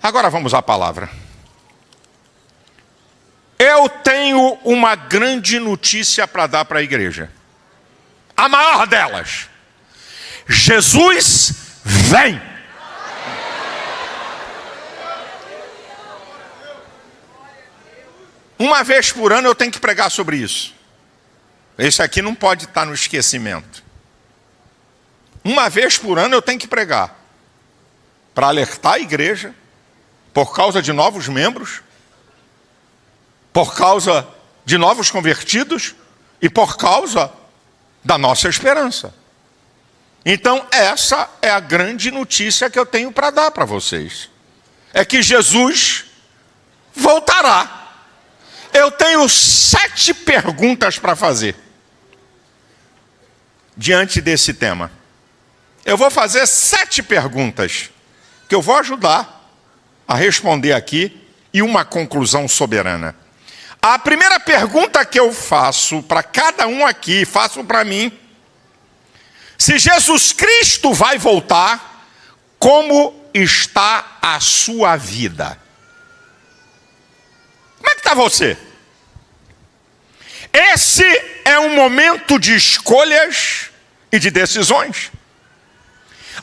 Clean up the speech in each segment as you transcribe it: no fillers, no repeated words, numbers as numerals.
Agora vamos à palavra. Eu tenho uma grande notícia para dar para a igreja. A maior delas. Jesus vem. Uma vez por ano eu tenho que pregar sobre isso. Esse aqui não pode estar no esquecimento. Uma vez por ano eu tenho que pregar. Para alertar a igreja, por causa de novos membros, por causa de novos convertidos e por causa da nossa esperança. Então essa é a grande notícia que eu tenho para dar para vocês. É que Jesus voltará. Eu tenho 7 perguntas para fazer diante desse tema. Eu vou fazer 7 perguntas que eu vou ajudar a responder aqui e uma conclusão soberana. A primeira pergunta que eu faço para cada um aqui, faço para mim: se Jesus Cristo vai voltar, como está a sua vida? Como é que está você? Esse é um momento de escolhas e de decisões.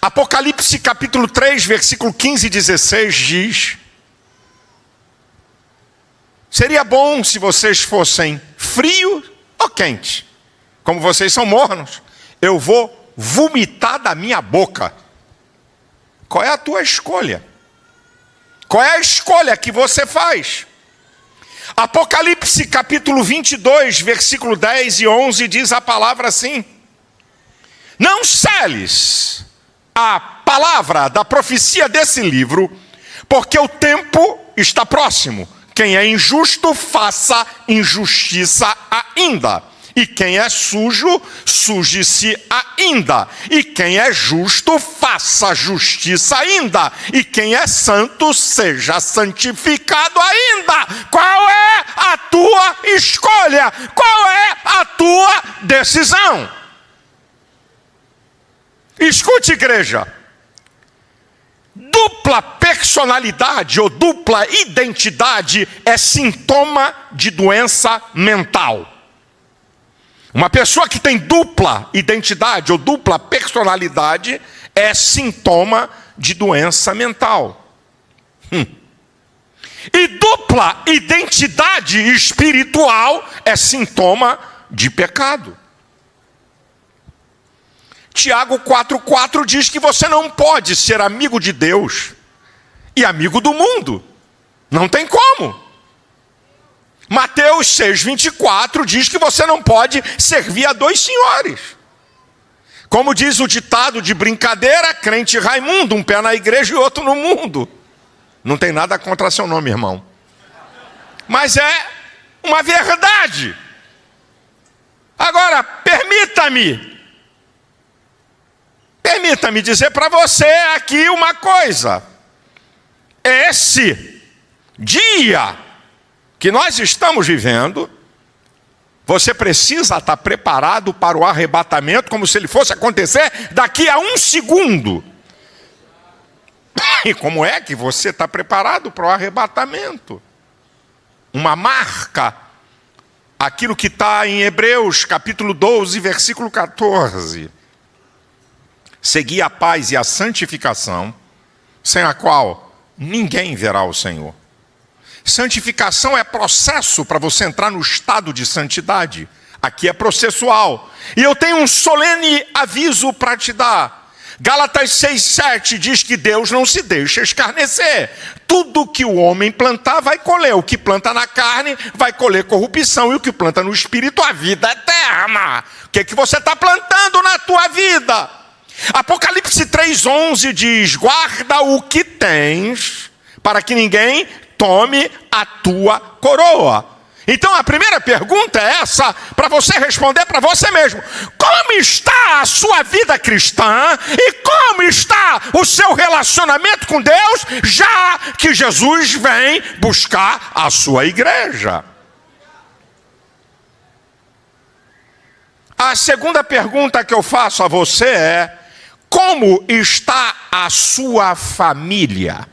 Apocalipse capítulo 3, versículo 15 e 16 diz: seria bom se vocês fossem frio ou quente. Como vocês são mornos, eu vou vomitar da minha boca. Qual é a tua escolha? Qual é a escolha que você faz? Apocalipse capítulo 22, versículo 10 e 11 diz a palavra assim: não celes a palavra da profecia desse livro, porque o tempo está próximo. Quem é injusto, faça injustiça ainda. E quem é sujo, suje-se ainda. E quem é justo, faça justiça ainda. E quem é santo, seja santificado ainda. Qual é a tua escolha? Qual é a tua decisão? Escute, igreja. Dupla personalidade ou dupla identidade é sintoma de doença mental. Uma pessoa que tem dupla identidade ou dupla personalidade é sintoma de doença mental. E dupla identidade espiritual é sintoma de pecado. Tiago 4,4 diz que você não pode ser amigo de Deus e amigo do mundo. Não tem como. Mateus 6,24 diz que você não pode servir a 2 senhores. Como diz o ditado de brincadeira, crente Raimundo, um pé na igreja e outro no mundo. Não tem nada contra seu nome, irmão. Mas é uma verdade. Agora, permita-me dizer para você aqui uma coisa. Esse dia que nós estamos vivendo, você precisa estar preparado para o arrebatamento, como se ele fosse acontecer daqui a 1 segundo. E como é que você está preparado para o arrebatamento? Uma marca, aquilo que está em Hebreus capítulo 12, versículo 14. Segui a paz e a santificação, sem a qual ninguém verá o Senhor. Santificação é processo para você entrar no estado de santidade. Aqui é processual. E eu tenho um solene aviso para te dar. Gálatas 6,7 diz que Deus não se deixa escarnecer. Tudo que o homem plantar vai colher. O que planta na carne vai colher corrupção. E o que planta no espírito, a vida eterna. O que você está plantando na tua vida? Apocalipse 3,11 diz: guarda o que tens, para que ninguém tome a tua coroa. Então a primeira pergunta é essa, para você responder para você mesmo: como está a sua vida cristã e como está o seu relacionamento com Deus, já que Jesus vem buscar a sua igreja? A segunda pergunta que eu faço a você é: como está a sua família?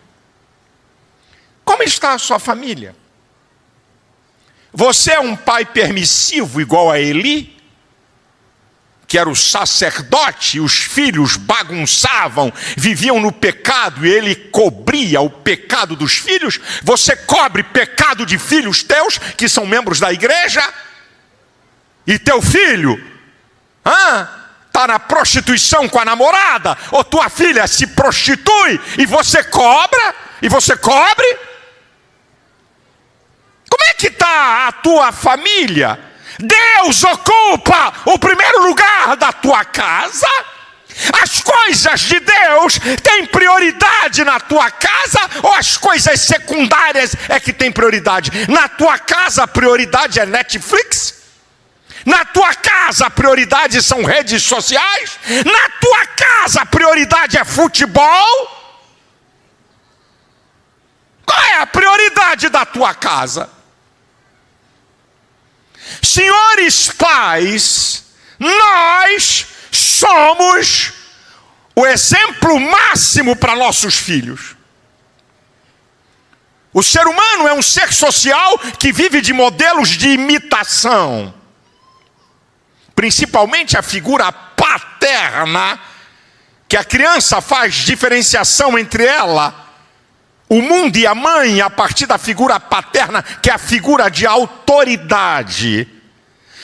Como está a sua família? Você é um pai permissivo igual a Eli? Que era o sacerdote, e os filhos bagunçavam, viviam no pecado, e ele cobria o pecado dos filhos? Você cobre pecado de filhos teus, que são membros da igreja? E teu filho está na prostituição com a namorada? Ou tua filha se prostitui e você cobra? E você cobre? Como é que está a tua família? Deus ocupa o primeiro lugar da tua casa? As coisas de Deus têm prioridade na tua casa? Ou as coisas secundárias é que têm prioridade? Na tua casa a prioridade é Netflix? Na tua casa a prioridade são redes sociais? Na tua casa a prioridade é futebol? Qual é a prioridade da tua casa? Senhores pais, nós somos o exemplo máximo para nossos filhos. O ser humano é um ser social que vive de modelos de imitação. Principalmente a figura paterna, que a criança faz diferenciação entre ela, o mundo e a mãe, a partir da figura paterna, que é a figura de autoridade.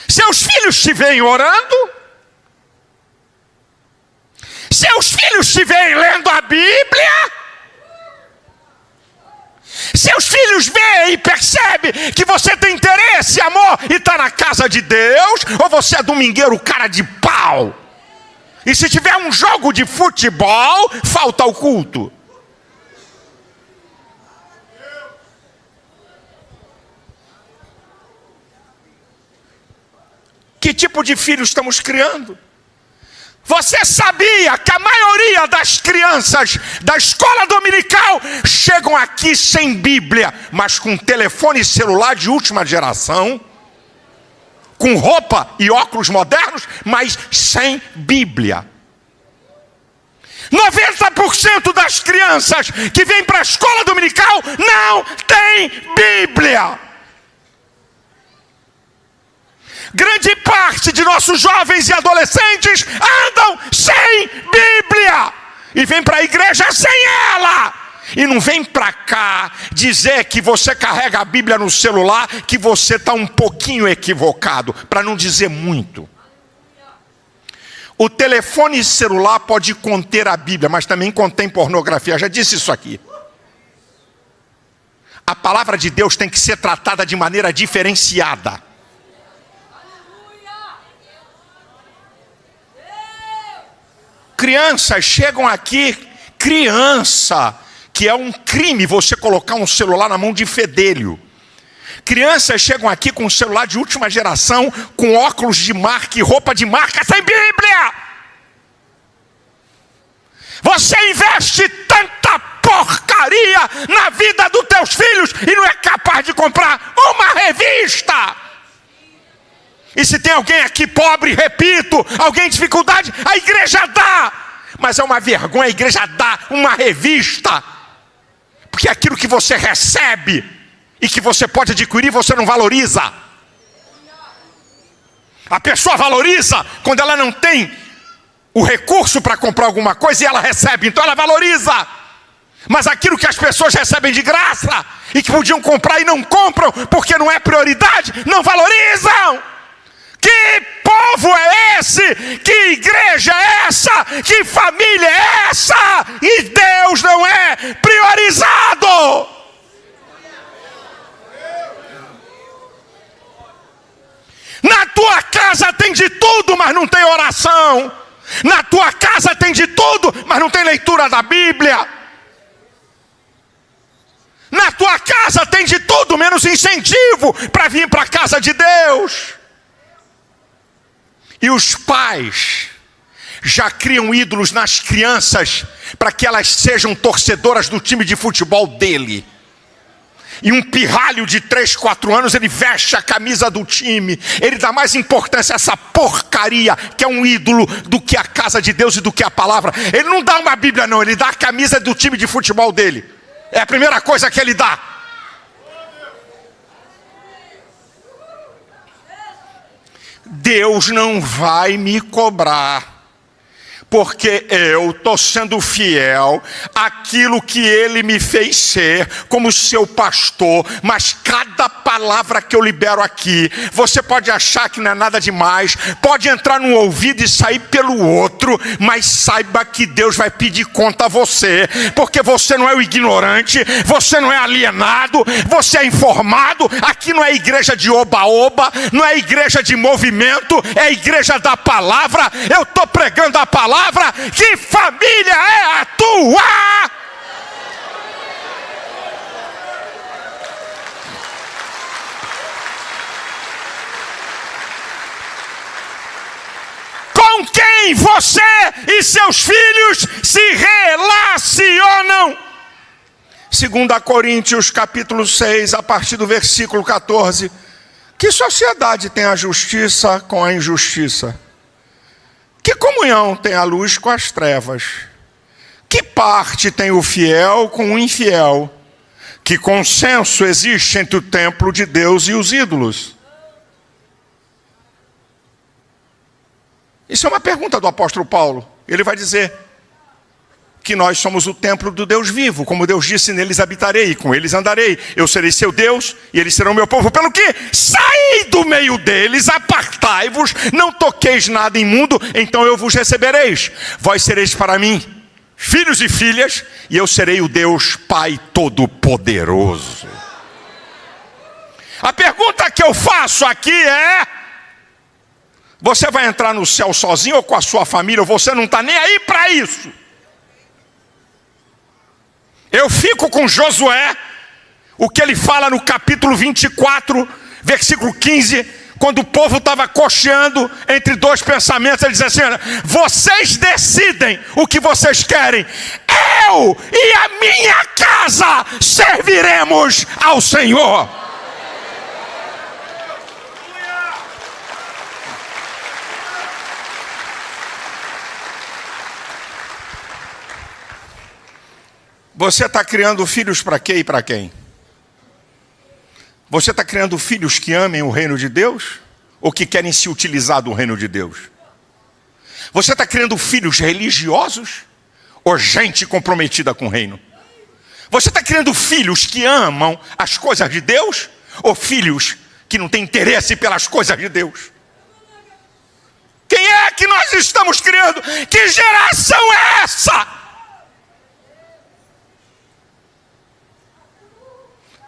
Seus filhos te veem orando? Seus filhos te veem lendo a Bíblia? Seus filhos veem e percebem que você tem interesse, amor, e está na casa de Deus? Ou você é domingueiro, cara de pau? E se tiver um jogo de futebol, falta o culto? Que tipo de filho estamos criando? Você sabia que a maioria das crianças da escola dominical chegam aqui sem Bíblia, mas com telefone celular de última geração, com roupa e óculos modernos, mas sem Bíblia? 90% das crianças que vêm para a escola dominical não tem Bíblia. Grande parte de nossos jovens e adolescentes andam sem Bíblia e vem para a igreja sem ela. E não vem para cá dizer que você carrega a Bíblia no celular, que você está um pouquinho equivocado, para não dizer muito. O telefone celular pode conter a Bíblia, mas também contém pornografia. Eu já disse isso aqui. A palavra de Deus tem que ser tratada de maneira diferenciada. Crianças chegam aqui, criança, que é um crime você colocar um celular na mão de fedelho. Crianças chegam aqui com um celular de última geração, com óculos de marca e roupa de marca, sem Bíblia. Você investe tanta porcaria na vida dos teus filhos e não é capaz de comprar uma revista. E se tem alguém aqui pobre, repito, alguém em dificuldade, a igreja dá. Mas é uma vergonha a igreja dar uma revista. Porque aquilo que você recebe e que você pode adquirir, você não valoriza. A pessoa valoriza quando ela não tem o recurso para comprar alguma coisa e ela recebe, então ela valoriza. Mas aquilo que as pessoas recebem de graça e que podiam comprar e não compram porque não é prioridade, não valorizam. Que povo é esse? Que igreja é essa? Que família é essa? E Deus não é priorizado. Na tua casa tem de tudo, mas não tem oração. Na tua casa tem de tudo, mas não tem leitura da Bíblia. Na tua casa tem de tudo, menos incentivo para vir para a casa de Deus. E os pais já criam ídolos nas crianças para que elas sejam torcedoras do time de futebol dele. E um pirralho de 3, 4 anos, ele veste a camisa do time. Ele dá mais importância a essa porcaria que é um ídolo do que a casa de Deus e do que a palavra. Ele não dá uma Bíblia não, ele dá a camisa do time de futebol dele. É a primeira coisa que ele dá. Deus não vai me cobrar, porque eu estou sendo fiel àquilo que Ele me fez ser como seu pastor. Mas cada palavra que eu libero aqui, você pode achar que não é nada demais, pode entrar num ouvido e sair pelo outro, mas saiba que Deus vai pedir conta a você, porque você não é o ignorante, você não é alienado, você é informado. Aqui não é igreja de oba-oba, não é igreja de movimento, é igreja da palavra. Eu estou pregando a palavra. Que família é a tua? Com quem você e seus filhos se relacionam? 2 Coríntios capítulo 6, a partir do versículo 14. Que sociedade tem a justiça com a injustiça? Que comunhão tem a luz com as trevas? Que parte tem o fiel com o infiel? Que consenso existe entre o templo de Deus e os ídolos? Isso é uma pergunta do apóstolo Paulo. Ele vai dizer que nós somos o templo do Deus vivo. Como Deus disse, neles habitarei e com eles andarei. Eu serei seu Deus e eles serão meu povo. Pelo que? Saí do meio deles, apartai-vos, não toqueis nada imundo, então eu vos recebereis. Vós sereis para mim filhos e filhas, e eu serei o Deus Pai Todo-Poderoso. A pergunta que eu faço aqui é: você vai entrar no céu sozinho ou com a sua família, ou você não está nem aí para isso? Eu fico com Josué, o que ele fala no capítulo 24, versículo 15, quando o povo estava cocheando entre dois pensamentos. Ele diz assim: vocês decidem o que vocês querem, eu e a minha casa serviremos ao Senhor. Você está criando filhos para quê e para quem? Você está criando filhos que amem o reino de Deus ou que querem se utilizar do reino de Deus? Você está criando filhos religiosos ou gente comprometida com o reino? Você está criando filhos que amam as coisas de Deus ou filhos que não têm interesse pelas coisas de Deus? Quem é que nós estamos criando? Que geração é essa?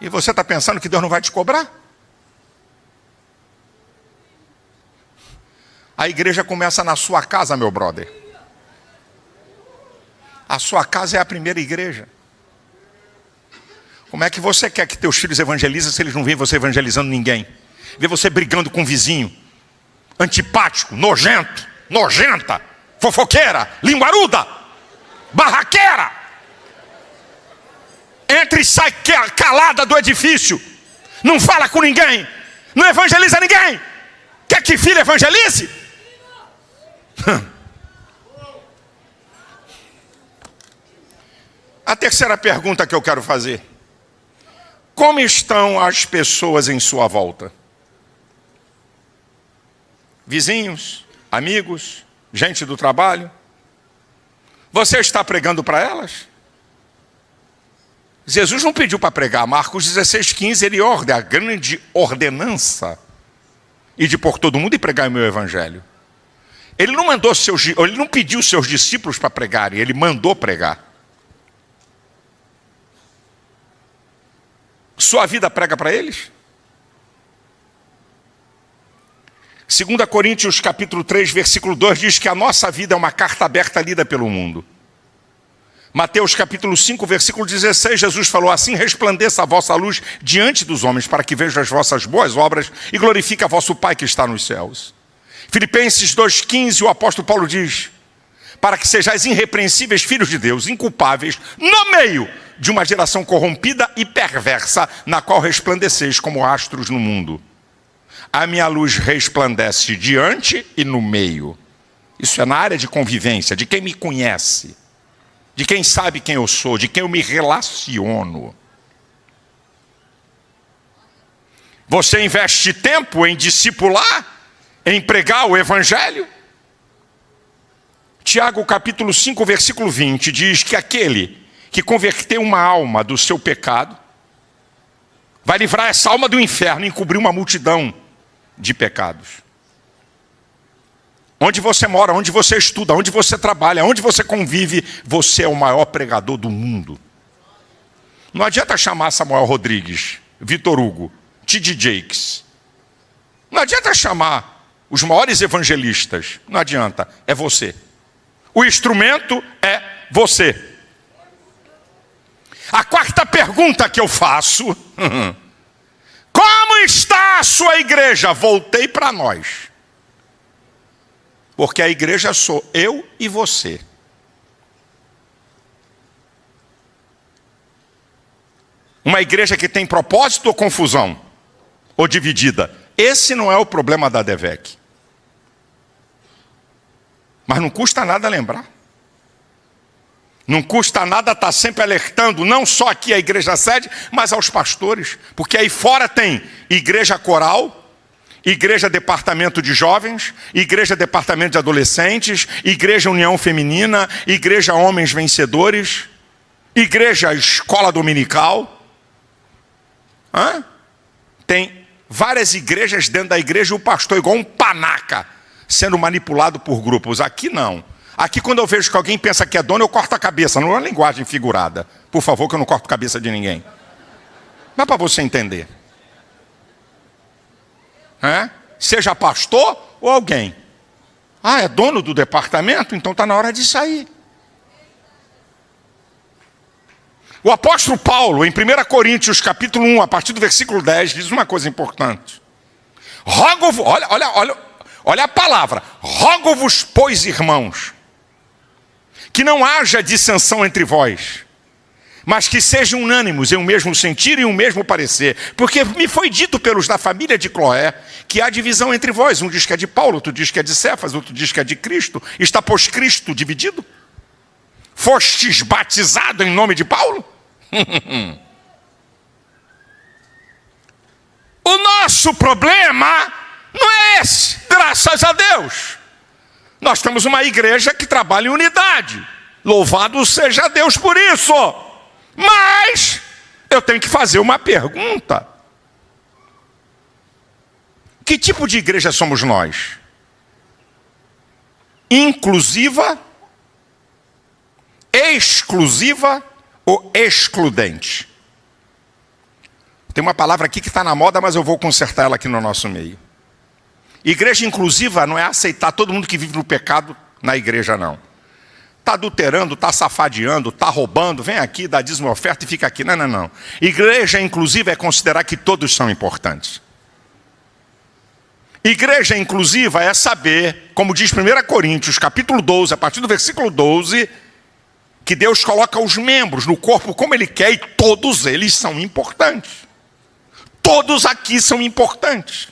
E você está pensando que Deus não vai te cobrar? A igreja começa na sua casa, meu brother. A sua casa é a primeira igreja. Como é que você quer que teus filhos evangelizem se eles não veem você evangelizando ninguém? Vê você brigando com um vizinho, antipático, nojento, nojenta, fofoqueira, linguaruda, barraqueira. Entra e sai calada do edifício, não fala com ninguém, não evangeliza ninguém. Quer que filho evangelize? A terceira pergunta que eu quero fazer: como estão as pessoas em sua volta? Vizinhos, amigos, gente do trabalho? Você está pregando para elas? Jesus não pediu para pregar. Marcos 16:15, ele ordena a grande ordenança: ide por todo mundo e pregai o meu evangelho. Ele não pediu seus discípulos para pregarem, ele mandou pregar. Sua vida prega para eles? 2 Coríntios capítulo 3, versículo 2 diz que a nossa vida é uma carta aberta lida pelo mundo. Mateus capítulo 5, versículo 16, Jesus falou: assim resplandeça a vossa luz diante dos homens, para que vejam as vossas boas obras e glorifique a vosso Pai que está nos céus. Filipenses 2,15, o apóstolo Paulo diz: para que sejais irrepreensíveis filhos de Deus, inculpáveis, no meio de uma geração corrompida e perversa, na qual resplandeceis como astros no mundo. A minha luz resplandece diante e no meio. Isso é na área de convivência, de quem me conhece, de quem sabe quem eu sou, de quem eu me relaciono. Você investe tempo em discipular em pregar o evangelho. Tiago capítulo 5, versículo 20, diz que aquele que converteu uma alma do seu pecado, vai livrar essa alma do inferno e encobrir uma multidão de pecados. Onde você mora, onde você estuda, onde você trabalha, onde você convive, você é o maior pregador do mundo. Não adianta chamar Samuel Rodrigues, Vitor Hugo, T.D. Jakes. Não adianta chamar os maiores evangelistas. Não adianta, é você. O instrumento é você. A quarta pergunta que eu faço: como está a sua igreja? Voltei para nós. Porque a igreja sou eu e você. Uma igreja que tem propósito ou confusão? Ou dividida? Esse não é o problema da DEVEC. Mas não custa nada lembrar. Não custa nada estar sempre alertando, não só aqui a igreja sede, mas aos pastores. Porque aí fora tem igreja coral, igreja departamento de jovens, igreja departamento de adolescentes, igreja união feminina, igreja homens vencedores, igreja escola dominical. Tem várias igrejas dentro da igreja e o pastor igual um panaca, sendo manipulado por grupos. Aqui não. Aqui quando eu vejo que alguém pensa que é dono, eu corto a cabeça. Não é uma linguagem figurada. Por favor, que eu não corto a cabeça de ninguém. Mas para você entender. Seja pastor ou alguém. É dono do departamento? Então está na hora de sair. O apóstolo Paulo, em 1 Coríntios, capítulo 1, a partir do versículo 10, diz uma coisa importante. Olha a palavra. Rogo-vos, pois, irmãos, que não haja dissensão entre vós, mas que sejam unânimos em um mesmo sentir e um mesmo parecer. Porque me foi dito pelos da família de Cloé que há divisão entre vós. Um diz que é de Paulo, outro diz que é de Cefas, outro diz que é de Cristo. Está, pois, Cristo dividido? Fostes batizado em nome de Paulo? O nosso problema não é esse, graças a Deus. Nós temos uma igreja que trabalha em unidade. Louvado seja Deus por isso. Mas eu tenho que fazer uma pergunta. Que tipo de igreja somos nós? Inclusiva, exclusiva ou excludente? Tem uma palavra aqui que está na moda, mas eu vou consertar ela aqui no nosso meio. Igreja inclusiva não é aceitar todo mundo que vive no pecado na igreja, não. Está adulterando, está safadeando, está roubando, vem aqui, dá dízimo oferta e fica aqui. Não. Igreja inclusiva é considerar que todos são importantes. Igreja inclusiva é saber, como diz 1 Coríntios, capítulo 12, a partir do versículo 12, que Deus coloca os membros no corpo como Ele quer e todos eles são importantes. Todos aqui são importantes.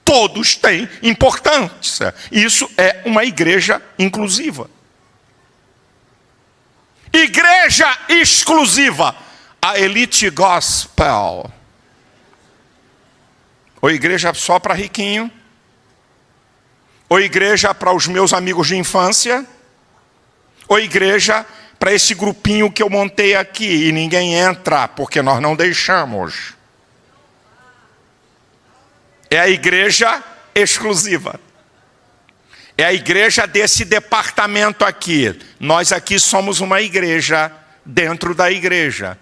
Todos têm importância. Isso é uma igreja inclusiva. Igreja exclusiva. A elite gospel. Ou igreja só para riquinho. Ou igreja para os meus amigos de infância. Ou igreja para esse grupinho que eu montei aqui e ninguém entra porque nós não deixamos. É a igreja exclusiva. É a igreja desse departamento aqui. Nós aqui somos uma igreja dentro da igreja.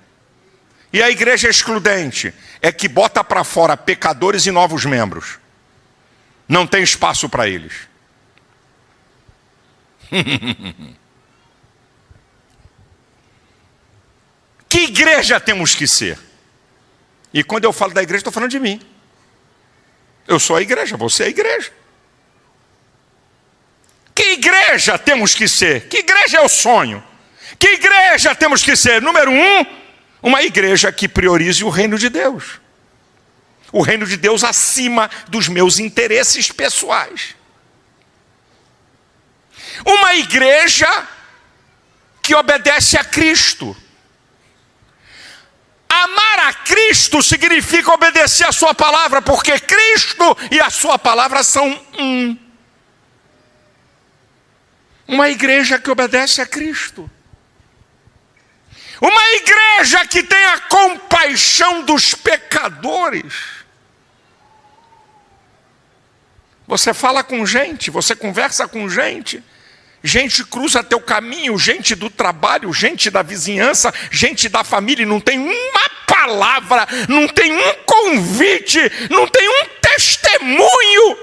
E a igreja excludente é que bota para fora pecadores e novos membros. Não tem espaço para eles. Que igreja temos que ser? E quando eu falo da igreja, estou falando de mim. Eu sou a igreja, você é a igreja. Que igreja temos que ser? Que igreja é o sonho? Que igreja temos que ser? Número 1, uma igreja que priorize o reino de Deus. O reino de Deus acima dos meus interesses pessoais. Uma igreja que obedece a Cristo. Amar a Cristo Cristo significa obedecer a sua palavra, porque Cristo e a sua palavra são um. Uma igreja que obedece a Cristo. Uma igreja que tem a compaixão dos pecadores. Você fala com gente, você conversa com gente. Gente cruza teu caminho, gente do trabalho, gente da vizinhança, gente da família, e não tem uma palavra, não tem um convite, não tem um testemunho.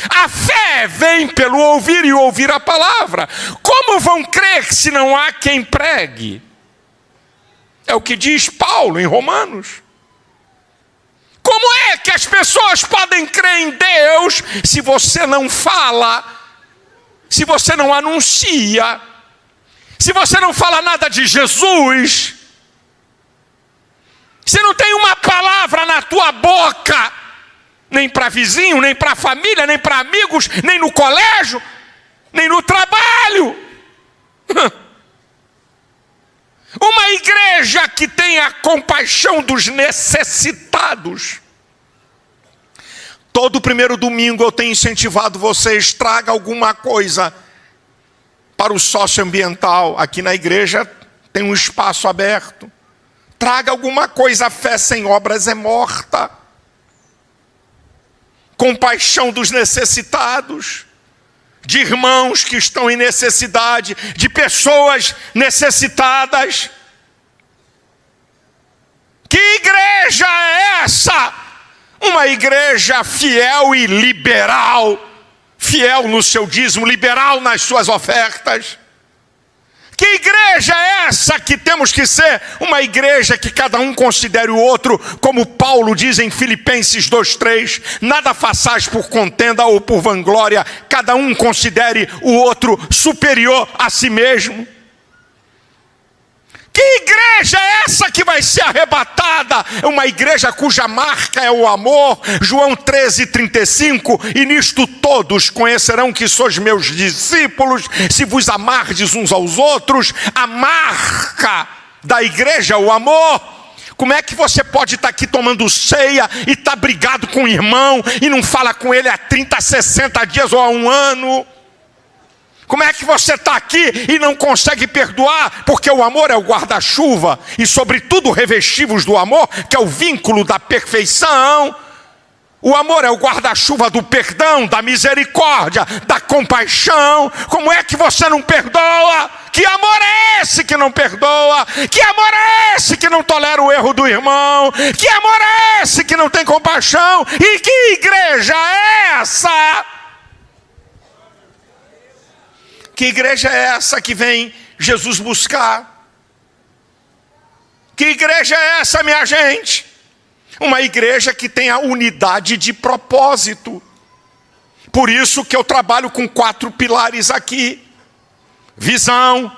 A fé vem pelo ouvir e ouvir a palavra. Como vão crer se não há quem pregue? É o que diz Paulo em Romanos. Como é que as pessoas podem crer em Deus se você não fala, se você não anuncia, se você não fala nada de Jesus, se não tem uma palavra na tua boca, nem para vizinho, nem para família, nem para amigos, nem no colégio, nem no trabalho? Uma igreja que tenha compaixão dos necessitados. Todo primeiro domingo eu tenho incentivado vocês, traga alguma coisa para o socioambiental. Aqui na igreja tem um espaço aberto. Traga alguma coisa, a fé sem obras é morta. Compaixão dos necessitados, de irmãos que estão em necessidade, de pessoas necessitadas. Que igreja é essa? Uma igreja fiel e liberal, fiel no seu dízimo, liberal nas suas ofertas. Que igreja é essa que temos que ser? Uma igreja que cada um considere o outro, como Paulo diz em Filipenses 2:3, nada façais por contenda ou por vanglória, cada um considere o outro superior a si mesmo. Que igreja é essa que vai ser arrebatada? É uma igreja cuja marca é o amor. João 13:35, e nisto todos conhecerão que sois meus discípulos, se vos amardes uns aos outros. A marca da igreja é o amor. Como é que você pode estar aqui tomando ceia e estar brigado com o irmão e não fala com ele há 30, 60 dias ou há um ano? Como é que você está aqui e não consegue perdoar? Porque o amor é o guarda-chuva, e sobretudo revestivos do amor, que é o vínculo da perfeição. O amor é o guarda-chuva do perdão, da misericórdia, da compaixão. Como é que você não perdoa? Que amor é esse que não perdoa? Que amor é esse que não tolera o erro do irmão? Que amor é esse que não tem compaixão? E que igreja é essa? Que igreja é essa que vem Jesus buscar? Que igreja é essa, minha gente? Uma igreja que tem a unidade de propósito. Por isso que eu trabalho com 4 pilares aqui: visão,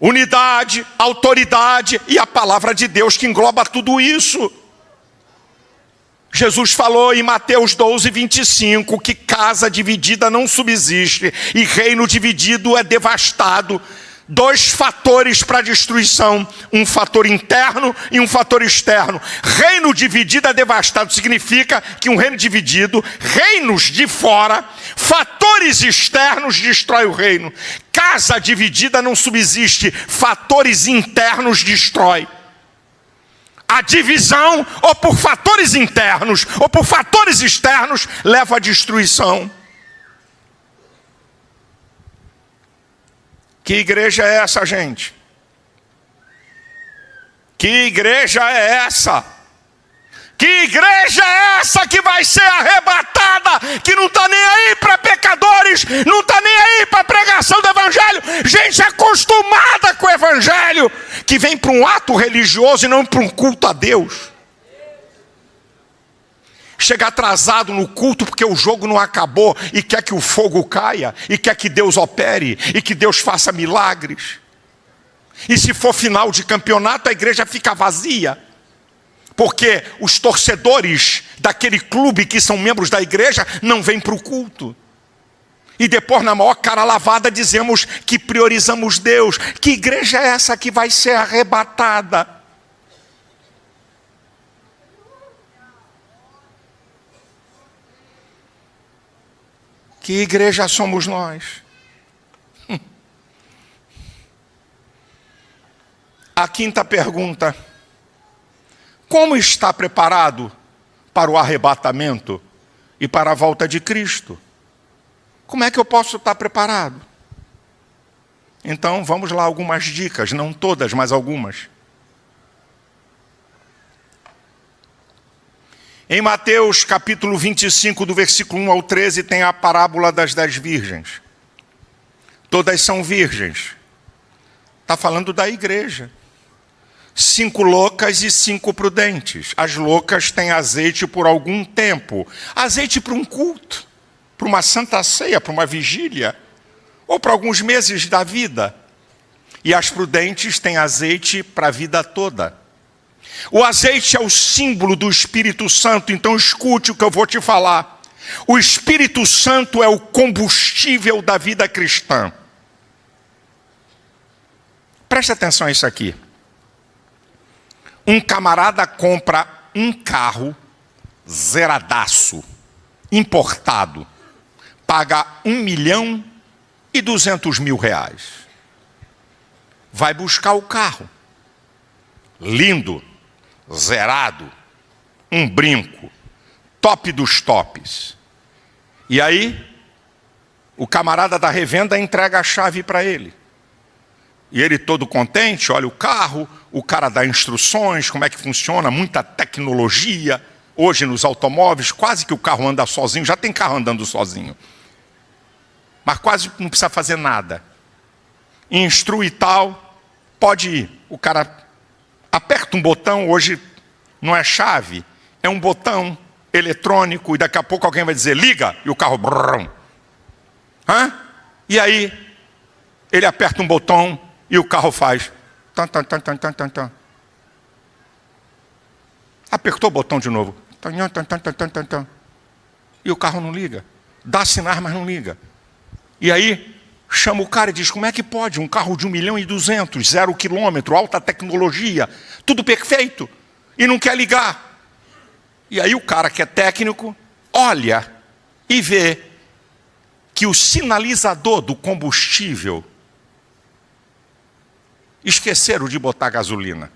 unidade, autoridade e a palavra de Deus, que engloba tudo isso. Jesus falou em Mateus 12:25 que casa dividida não subsiste e reino dividido é devastado. 2 fatores para destruição: um fator interno e um fator externo. Reino dividido é devastado, significa que um reino dividido, reinos de fora, fatores externos destrói o reino. Casa dividida não subsiste, fatores internos destrói. A divisão, ou por fatores internos, ou por fatores externos, leva à destruição. Que igreja é essa, gente? Que igreja é essa? Que igreja é essa que vai ser arrebatada, que não está nem aí para pecadores, não está nem aí para a pregação do evangelho, gente acostumada com o evangelho, que vem para um ato religioso e não para um culto a Deus. Chega atrasado no culto porque o jogo não acabou e quer que o fogo caia, e quer que Deus opere, e que Deus faça milagres. E se for final de campeonato, a igreja fica vazia. Porque os torcedores daquele clube que são membros da igreja não vêm para o culto. E depois, na maior cara lavada, dizemos que priorizamos Deus. Que igreja é essa que vai ser arrebatada? Que igreja somos nós? A quinta pergunta: como está preparado para o arrebatamento e para a volta de Cristo? Como é que eu posso estar preparado? Então, vamos lá, algumas dicas, não todas, mas algumas. Em Mateus capítulo 25, do versículo 1 ao 13, tem a parábola das 10 virgens. Todas são virgens. Está falando da igreja. 5 loucas e 5 prudentes. As loucas têm azeite por algum tempo. Azeite para um culto, para uma santa ceia, para uma vigília, ou para alguns meses da vida. E as prudentes têm azeite para a vida toda. O azeite é o símbolo do Espírito Santo, então escute o que eu vou te falar. O Espírito Santo é o combustível da vida cristã. Preste atenção a isso aqui. Um camarada compra um carro zeradaço, importado, paga R$1.200.000. Vai buscar o carro, lindo, zerado, um brinco, top dos tops. E aí, o camarada da revenda entrega a chave para ele. E ele todo contente, olha o carro, o cara dá instruções, como é que funciona, muita tecnologia. Hoje nos automóveis, quase que o carro anda sozinho, já tem carro andando sozinho. Mas quase não precisa fazer nada. Instrui e tal, pode ir. O cara aperta um botão, hoje não é chave, é um botão eletrônico, e daqui a pouco alguém vai dizer, liga, e o carro... Brum. Hã? E aí, ele aperta um botão e o carro faz... Tan, tan, tan, tan, tan, tan, tan. Apertou o botão de novo. Tan, tan, tan, tan, tan, tan, tan. E o carro não liga. Dá sinais, mas não liga. E aí, chama o cara e diz, como é que pode? Um carro de 1.200.000, 0 quilômetro, alta tecnologia, tudo perfeito, e não quer ligar. E aí o cara que é técnico, olha e vê que o sinalizador do combustível esqueceram de botar gasolina.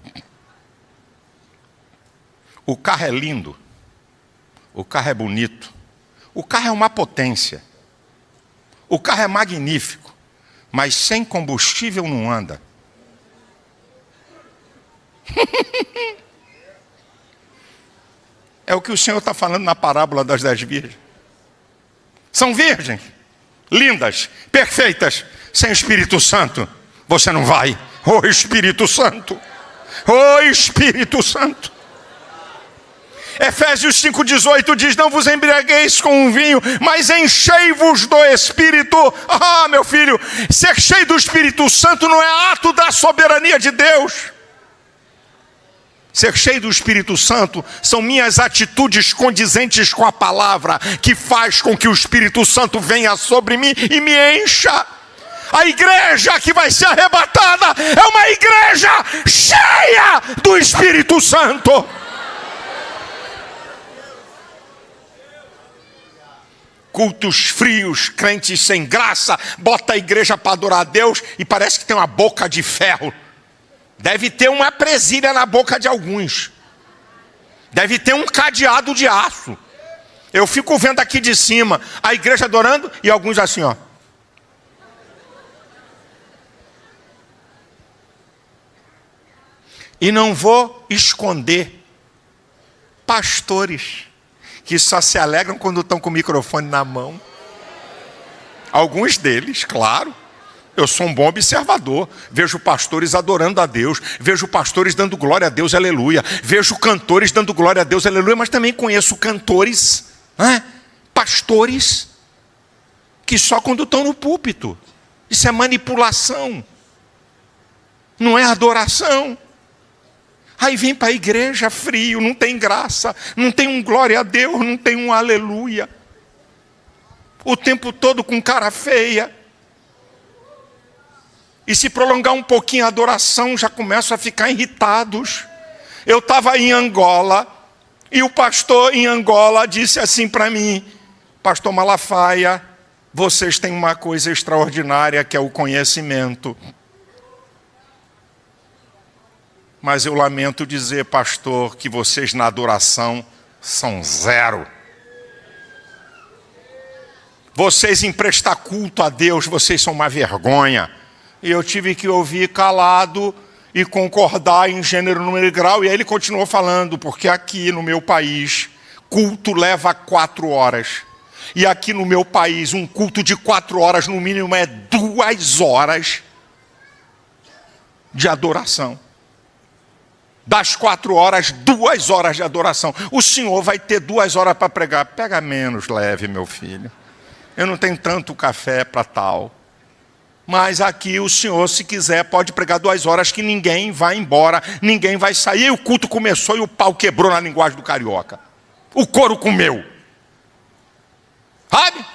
O carro é lindo, o carro é bonito, o carro é uma potência, o carro é magnífico, mas sem combustível não anda. É o que o Senhor está falando na parábola das 10 virgens. São virgens, lindas, perfeitas, sem Espírito Santo. Você não vai. Ô Espírito Santo, ô Espírito Santo. Efésios 5,18 diz, não vos embriagueis com um vinho, mas enchei-vos do Espírito. Ah, meu filho, ser cheio do Espírito Santo não é ato da soberania de Deus. Ser cheio do Espírito Santo são minhas atitudes condizentes com a palavra, que faz com que o Espírito Santo venha sobre mim e me encha. A igreja que vai ser arrebatada é uma igreja cheia do Espírito Santo. Cultos frios, crentes sem graça, bota a igreja para adorar a Deus e parece que tem uma boca de ferro. Deve ter uma presilha na boca de alguns. Deve ter um cadeado de aço. Eu fico vendo aqui de cima a igreja adorando e alguns assim, ó. E não vou esconder pastores que só se alegram quando estão com o microfone na mão. Alguns deles, claro. Eu sou um bom observador. Vejo pastores adorando a Deus. Vejo pastores dando glória a Deus, aleluia. Vejo cantores dando glória a Deus, aleluia. Mas também conheço cantores, pastores, que só quando estão no púlpito. Isso é manipulação. Não é adoração. Aí vem para a igreja frio, não tem graça, não tem um glória a Deus, não tem um aleluia. O tempo todo com cara feia. E se prolongar um pouquinho a adoração, já começam a ficar irritados. Eu estava em Angola, e o pastor em Angola disse assim para mim, pastor Malafaia, Vocês têm uma coisa extraordinária que é o conhecimento. Mas eu lamento dizer, pastor, que vocês na adoração são zero. Vocês em prestar culto a Deus, vocês são uma vergonha. E eu tive que ouvir calado e concordar em gênero, número e grau. E aí ele continuou falando, porque aqui no meu país, culto leva 4 horas. E aqui no meu país, um culto de 4 horas, no mínimo, é 2 horas de adoração. Das 4 horas, 2 horas de adoração. O senhor vai ter 2 horas para pregar. Pega menos leve, meu filho. Eu não tenho tanto café para tal. Mas aqui o senhor, se quiser, pode pregar 2 horas que ninguém vai embora, ninguém vai sair. E o culto começou e o pau quebrou na linguagem do carioca. O couro comeu. Sabe?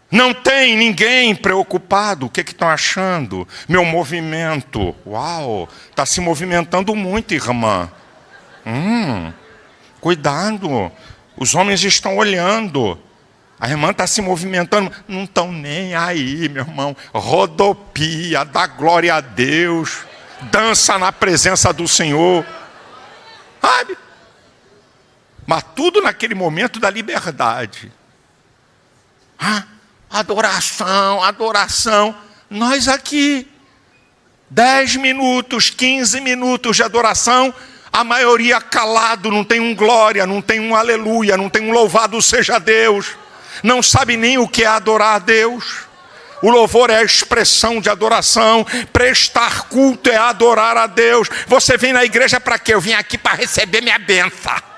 Não tem ninguém preocupado. O que estão achando? Meu movimento. Uau, está se movimentando muito, irmã. Cuidado. Os homens estão olhando. A irmã está se movimentando. Não estão nem aí, meu irmão. Rodopia, dá glória a Deus. Dança na presença do Senhor. Sabe? Mas tudo naquele momento da liberdade. Adoração, adoração. Nós aqui, 10 minutos, 15 minutos de adoração, a maioria calado, não tem um glória, não tem um aleluia, não tem um louvado seja Deus. Não sabe nem o que é adorar a Deus. O louvor é a expressão de adoração. Prestar culto é adorar a Deus. Você vem na igreja para quê? Eu vim aqui para receber minha benção.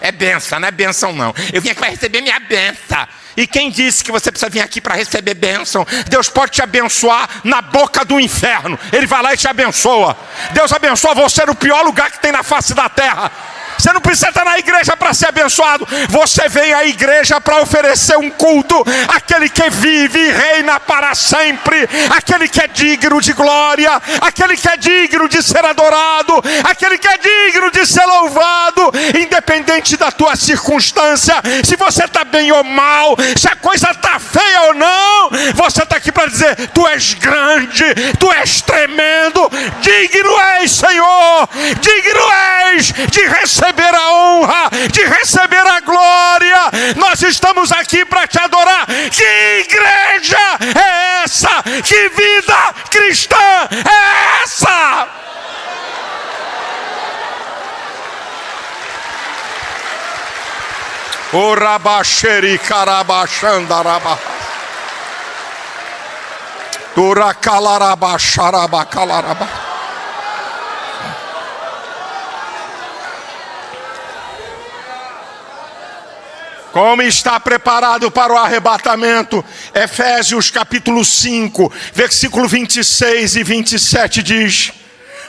É benção, não é benção não. Eu vim aqui para receber minha benção. E quem disse que você precisa vir aqui para receber bênção? Deus pode te abençoar na boca do inferno. Ele vai lá e te abençoa. Deus abençoa você no pior lugar que tem na face da terra. Você não precisa estar na igreja para ser abençoado. Você vem à igreja para oferecer um culto àquele que vive e reina para sempre, aquele que é digno de glória, aquele que é digno de ser adorado, aquele que é digno de ser louvado, independente da tua circunstância, se você está bem ou mal, se a coisa está feia ou não. Você está aqui para dizer: tu és grande, tu és tremendo, digno és, Senhor, digno és de receber a honra, de receber a glória. Nós estamos aqui para te adorar. Que igreja é essa? Que vida cristã é essa? O rabacheri carabachandaraba. Duracalarabacharabacalaraба. Como está preparado para o arrebatamento? Efésios capítulo 5, versículo 26 e 27 diz: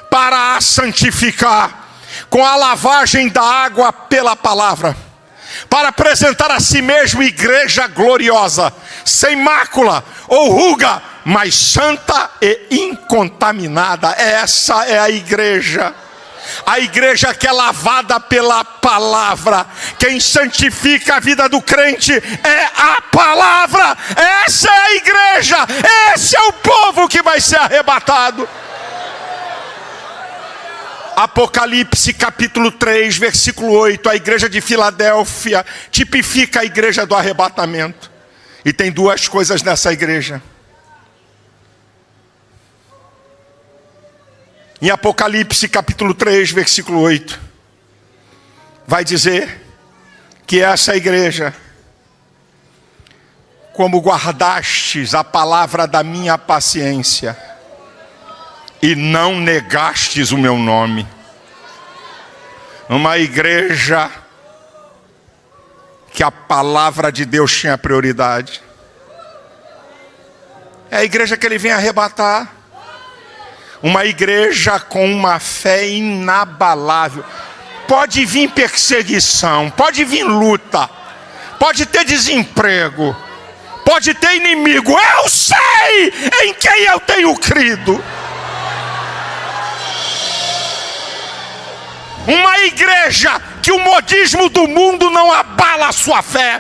para a santificar com a lavagem da água pela palavra, para apresentar a si mesmo igreja gloriosa, sem mácula ou ruga, mas santa e incontaminada. Essa é a igreja. A igreja que é lavada pela palavra. Quem santifica a vida do crente é a palavra. Essa é a igreja. Esse é o povo que vai ser arrebatado. Apocalipse capítulo 3, versículo 8. A igreja de Filadélfia tipifica a igreja do arrebatamento. E tem 2 coisas nessa igreja. Em Apocalipse capítulo 3, versículo 8, vai dizer que essa igreja, como guardastes a palavra da minha paciência e não negastes o meu nome. Uma igreja que a palavra de Deus tinha prioridade. É a igreja que ele vem arrebatar. Uma igreja com uma fé inabalável. Pode vir perseguição, pode vir luta, pode ter desemprego, pode ter inimigo. Eu sei em quem eu tenho crido. Uma igreja que o modismo do mundo não abala a sua fé,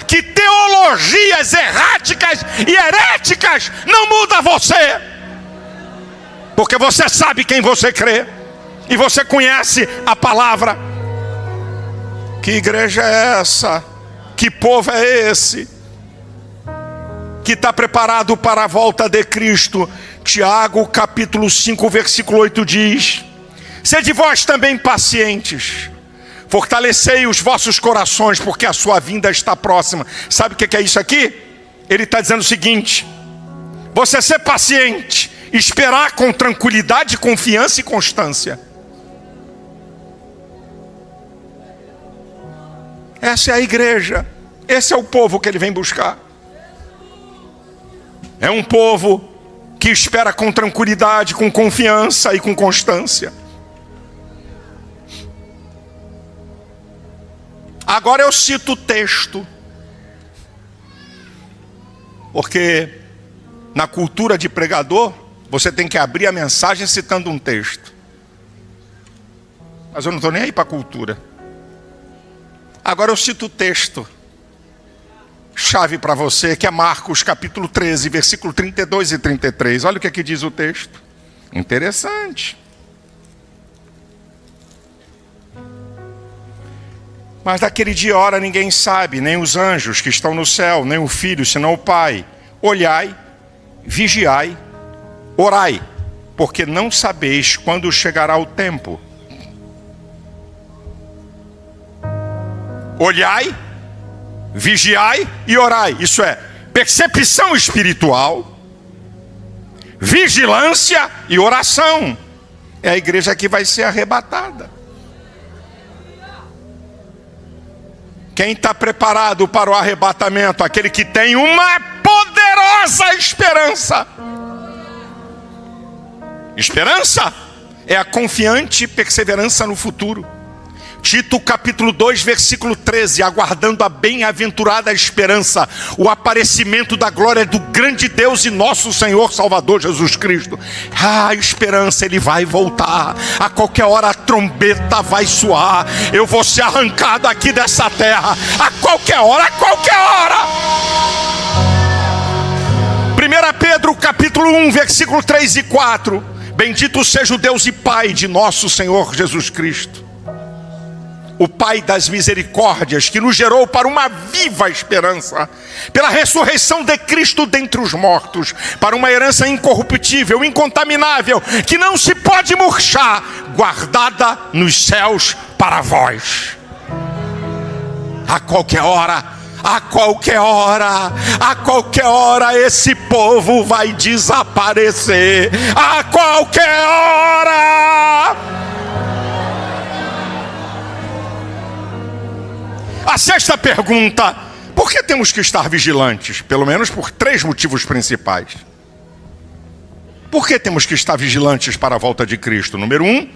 que tem teologias erráticas e heréticas não muda você. Porque você sabe quem você crê. E você conhece a palavra. Que igreja é essa? Que povo é esse? Que está preparado para a volta de Cristo. Tiago capítulo 5 versículo 8 diz: sede vós também pacientes, fortalecei os vossos corações, porque a sua vinda está próxima. Sabe o que é isso aqui? Ele está dizendo o seguinte: você ser paciente, esperar com tranquilidade, confiança e constância. Essa é a igreja, esse é o povo que ele vem buscar. É um povo que espera com tranquilidade, com confiança e com constância. Agora eu cito o texto, porque na cultura de pregador, você tem que abrir a mensagem citando um texto. Mas eu não estou nem aí para a cultura. Agora eu cito o texto chave para você, que é Marcos capítulo 13, versículo 32 e 33. Olha o que aqui diz o texto. Interessante. Mas daquele dia e hora ninguém sabe, nem os anjos que estão no céu, nem o Filho, senão o Pai. Olhai, vigiai, orai, porque não sabeis quando chegará o tempo. Olhai, vigiai e orai. Isso é percepção espiritual, vigilância e oração. É a igreja que vai ser arrebatada. Quem está preparado para o arrebatamento? Aquele que tem uma poderosa esperança. Esperança é a confiante perseverança no futuro. Tito capítulo 2 versículo 13, aguardando a bem-aventurada esperança, o aparecimento da glória do grande Deus e nosso Senhor Salvador Jesus Cristo. A esperança, ele vai voltar, a qualquer hora a trombeta vai soar, eu vou ser arrancado aqui dessa terra, a qualquer hora, a qualquer hora. 1 Pedro capítulo 1 versículo 3 e 4, bendito seja o Deus e Pai de nosso Senhor Jesus Cristo, o Pai das misericórdias, que nos gerou para uma viva esperança, pela ressurreição de Cristo dentre os mortos, para uma herança incorruptível, incontaminável, que não se pode murchar, guardada nos céus para vós. A qualquer hora, a qualquer hora, a qualquer hora esse povo vai desaparecer. A qualquer hora. A sexta pergunta: por que temos que estar vigilantes? Pelo menos por 3 motivos principais. Por que temos que estar vigilantes para a volta de Cristo? Número 1,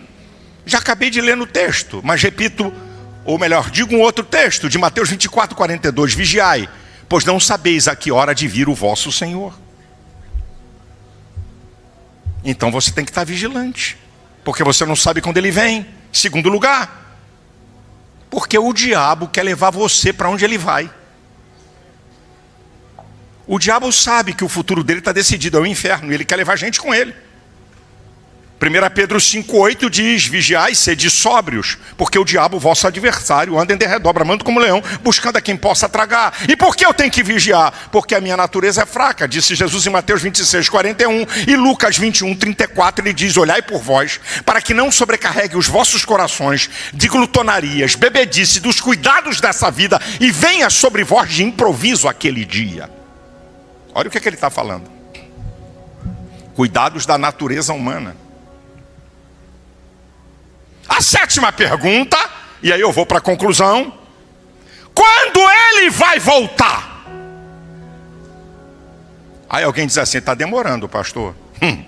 já acabei de ler no texto, mas repito, ou melhor, digo um outro texto, de Mateus 24, 42. Vigiai, pois não sabeis a que hora de vir o vosso Senhor. Então você tem que estar vigilante, porque você não sabe quando ele vem. Segundo lugar, porque o diabo quer levar você para onde ele vai. O diabo sabe que o futuro dele está decidido, é o inferno, e ele quer levar a gente com ele. 1 Pedro 5,8 diz: vigiai, sede sóbrios, porque o diabo, vosso adversário, anda em derredor, bramando como leão, buscando a quem possa tragar. E por que eu tenho que vigiar? Porque a minha natureza é fraca, disse Jesus em Mateus 26, 41, e Lucas 21, 34, ele diz: olhai por vós, para que não sobrecarregue os vossos corações de glutonarias, bebedice, dos cuidados dessa vida, e venha sobre vós de improviso aquele dia. Olha o que ele está falando. Cuidados da natureza humana. A sétima pergunta, e aí eu vou para a conclusão: quando ele vai voltar? Aí alguém diz assim: está demorando, pastor. 2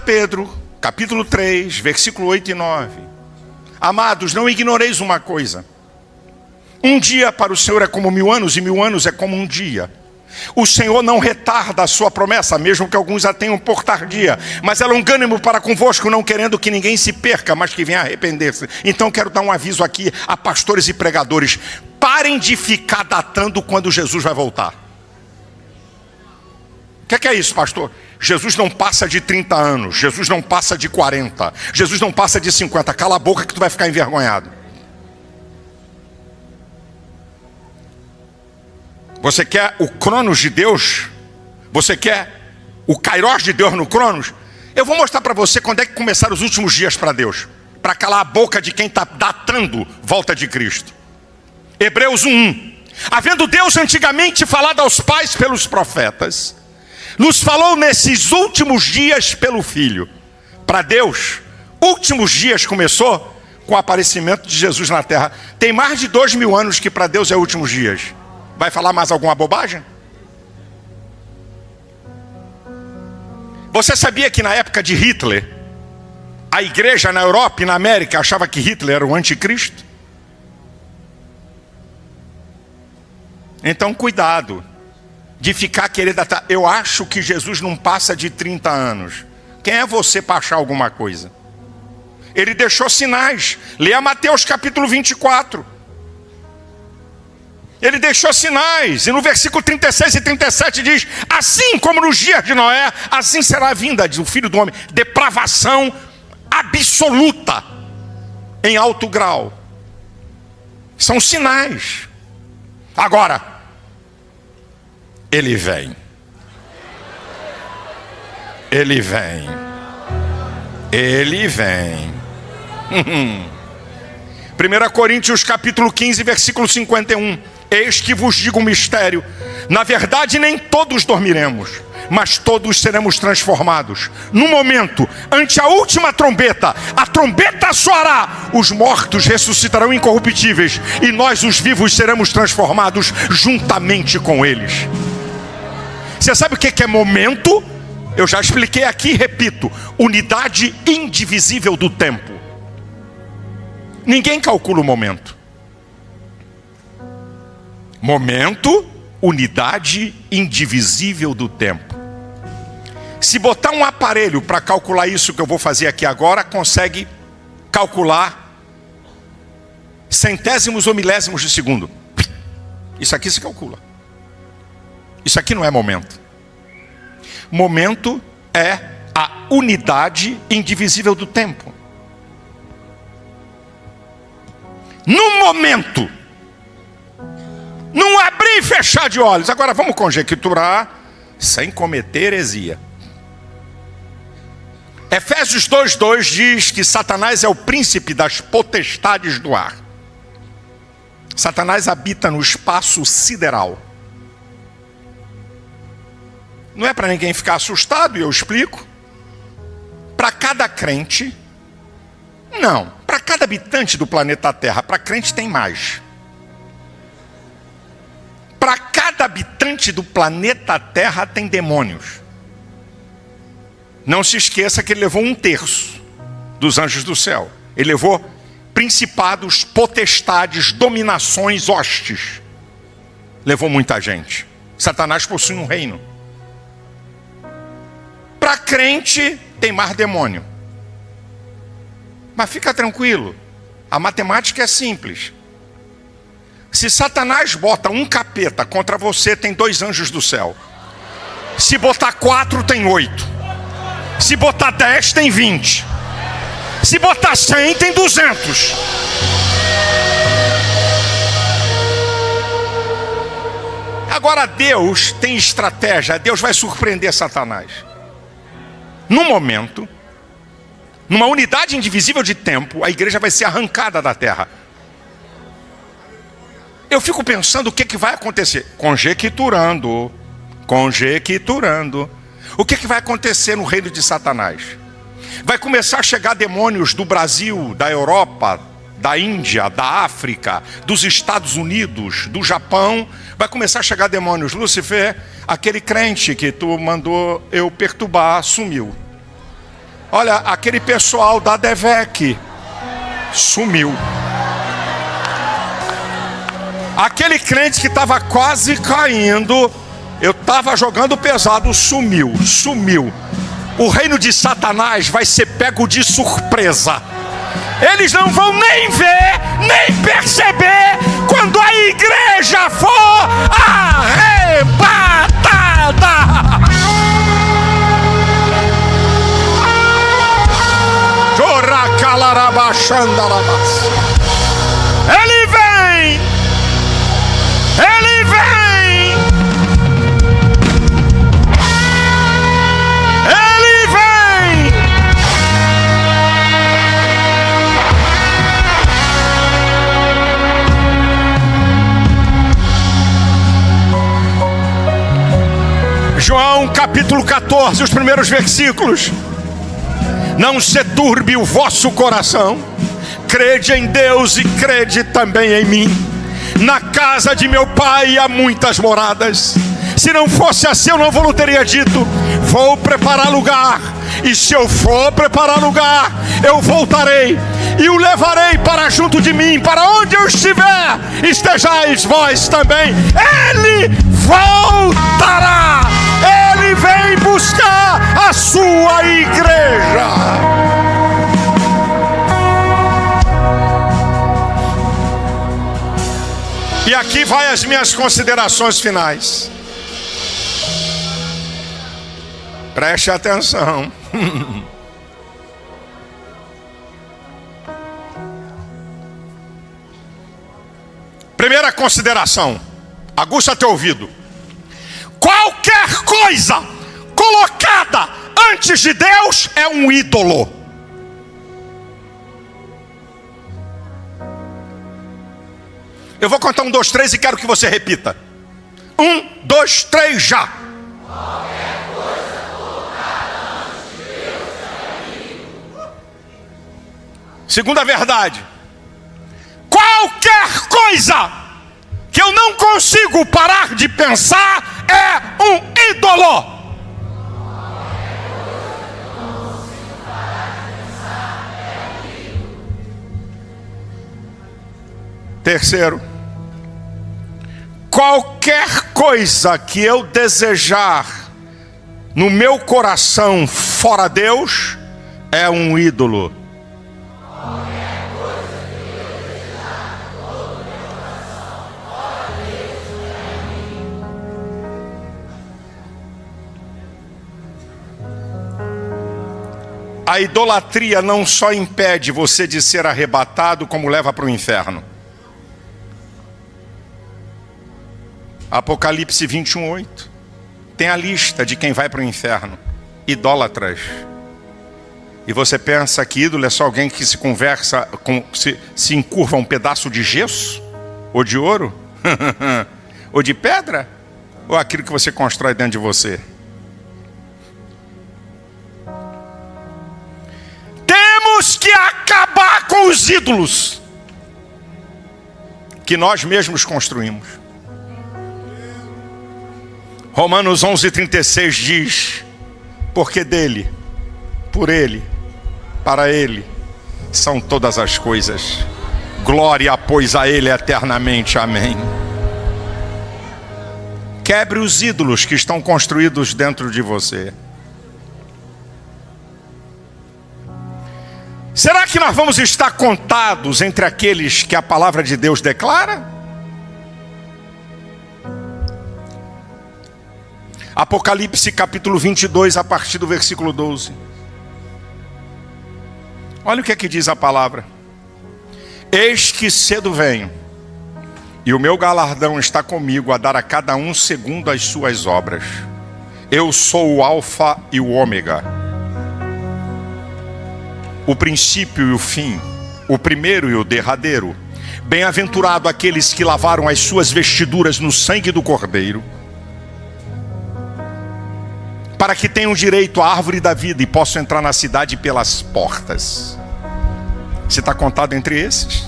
Pedro, capítulo 3, versículo 8 e 9. Amados, não ignoreis uma coisa: um dia para o Senhor é como 1000 anos, e 1000 anos é como um dia. O Senhor não retarda a sua promessa, mesmo que alguns a tenham por tardia, mas é longânimo para convosco, não querendo que ninguém se perca, mas que venha a arrepender-se. Então quero dar um aviso aqui a pastores e pregadores: parem de ficar datando quando Jesus vai voltar. O que é isso, pastor? Jesus não passa de 30 anos, Jesus não passa de 40, Jesus não passa de 50. Cala a boca que tu vai ficar envergonhado. Você quer o Cronos de Deus? Você quer o Kairos de Deus no Cronos? Eu vou mostrar para você quando é que começaram os últimos dias para Deus, para calar a boca de quem está datando volta de Cristo. Hebreus 1:1. Havendo Deus antigamente falado aos pais pelos profetas, nos falou nesses últimos dias pelo Filho. Para Deus, últimos dias começou com o aparecimento de Jesus na terra. Tem mais de 2000 anos que para Deus é últimos dias. Vai falar mais alguma bobagem? Você sabia que na época de Hitler, a igreja na Europa e na América achava que Hitler era o anticristo? Então cuidado de ficar querendo... Eu acho que Jesus não passa de 30 anos. Quem é você para achar alguma coisa? Ele deixou sinais. Leia Mateus capítulo 24. Ele deixou sinais, e no versículo 36 e 37 diz: assim como nos dias de Noé, assim será a vinda do Filho do Homem. Depravação absoluta, em alto grau. São sinais. Agora, ele vem. Ele vem. Ele vem. 1 Coríntios capítulo 15, versículo 51. Eis que vos digo um mistério: na verdade nem todos dormiremos, mas todos seremos transformados. No momento, ante a última trombeta, a trombeta soará, os mortos ressuscitarão incorruptíveis, e nós os vivos seremos transformados juntamente com eles. Você sabe o que é momento? Eu já expliquei aqui e repito: unidade indivisível do tempo. Ninguém calcula o momento. Momento, unidade indivisível do tempo. Se botar um aparelho para calcular isso que eu vou fazer aqui agora, consegue calcular centésimos ou milésimos de segundo. Isso aqui se calcula. Isso aqui não é momento. Momento é a unidade indivisível do tempo. No momento, não abrir e fechar de olhos. Agora vamos conjecturar sem cometer heresia. Efésios 2:2 diz que Satanás é o príncipe das potestades do ar. Satanás habita no espaço sideral. Não é para ninguém ficar assustado, e eu explico. Para cada crente, não. Para cada habitante do planeta Terra, para crente tem mais. Para cada habitante do planeta Terra tem demônios. Não se esqueça que ele levou 1/3 dos anjos do céu. Ele levou principados, potestades, dominações, hostes. Levou muita gente. Satanás possui um reino. Para crente tem mais demônio. Mas fica tranquilo, a matemática é simples. Se Satanás bota um capeta contra você, tem 2 anjos do céu. Se botar 4, tem 8. Se botar 10, tem 20. Se botar 100, tem 200. Agora Deus tem estratégia. Deus vai surpreender Satanás. No momento, numa unidade indivisível de tempo, a igreja vai ser arrancada da terra. Eu fico pensando o que vai acontecer. Conjecturando. O que vai acontecer no reino de Satanás? Vai começar a chegar demônios do Brasil, da Europa, da Índia, da África, dos Estados Unidos, do Japão. Vai começar a chegar demônios. Lúcifer, aquele crente que tu mandou eu perturbar, sumiu. Olha, aquele pessoal da DEVEC sumiu. Aquele crente que estava quase caindo, Eu estava jogando pesado, sumiu. O reino de Satanás vai ser pego de surpresa. Eles não vão nem ver, nem perceber quando a igreja for arrebatada. Ele vem! Ele vem! Ele vem! João capítulo 14, os primeiros versículos. Não se turbe o vosso coração, crede em Deus e crede também em mim. Na casa de meu pai há muitas moradas. Se não fosse assim, eu não vou teria dito: vou preparar lugar. E se eu for preparar lugar, eu voltarei e o levarei para junto de mim. Para onde eu estiver, estejais vós também. Ele voltará. Ele vem buscar a sua igreja. E aqui vai as minhas considerações finais. Preste atenção. Primeira consideração, aguça teu ouvido. Qualquer coisa colocada antes de Deus é um ídolo. Eu vou contar 1, 2, 3 e quero que você repita. 1, 2, 3, já. Qualquer coisa colocada antes de Deus é ídolo. Segunda verdade. Qualquer coisa que eu não consigo parar de pensar é um ídolo. Terceiro, qualquer coisa que eu desejar no meu coração fora Deus é um ídolo. Qualquer coisa que eu desejar no meu coração fora Deus é um ídolo. A idolatria não só impede você de ser arrebatado, como leva para o inferno. Apocalipse 21:8 tem a lista de quem vai para o inferno: idólatras. E você pensa que ídolo é só alguém que se conversa, se encurva um pedaço de gesso? Ou de ouro? Ou de pedra? Ou aquilo que você constrói dentro de você? Temos que acabar com os ídolos que nós mesmos construímos. Romanos 11:36 diz: porque dele, por ele, para ele são todas as coisas. Glória, pois, a ele eternamente. Amém. Quebre os ídolos que estão construídos dentro de você. Será que nós vamos estar contados entre aqueles que a palavra de Deus declara? Apocalipse capítulo 22, a partir do versículo 12. Olha o que é que diz a palavra. Eis que cedo venho, e o meu galardão está comigo, a dar a cada um segundo as suas obras. Eu sou o Alfa e o Ômega, o princípio e o fim, o primeiro e o derradeiro. Bem-aventurado aqueles que lavaram as suas vestiduras no sangue do Cordeiro, para que tenham direito à árvore da vida e possam entrar na cidade pelas portas. Você está contado entre esses?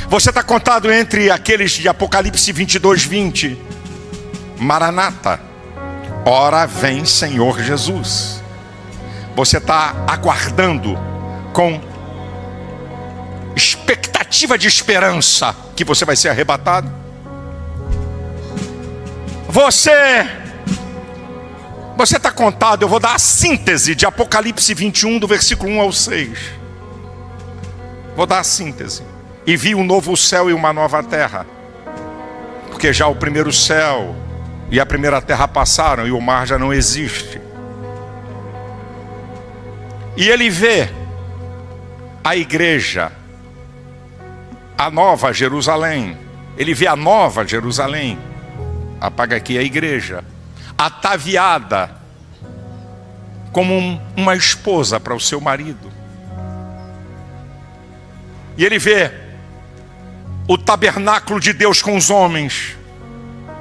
Você está contado entre aqueles de Apocalipse 22:20? Maranata, ora vem Senhor Jesus. Você está aguardando com expectativa de esperança que você vai ser arrebatado? Você contado, eu vou dar a síntese de Apocalipse 21, do versículo 1 ao 6. Vou dar a síntese. E vi um novo céu e uma nova terra, porque já o primeiro céu e a primeira terra passaram e o mar já não existe. E ele vê a igreja, a nova Jerusalém. Ele vê a nova Jerusalém, apaga aqui a igreja, ataviada como uma esposa para o seu marido. E ele vê o tabernáculo de Deus com os homens.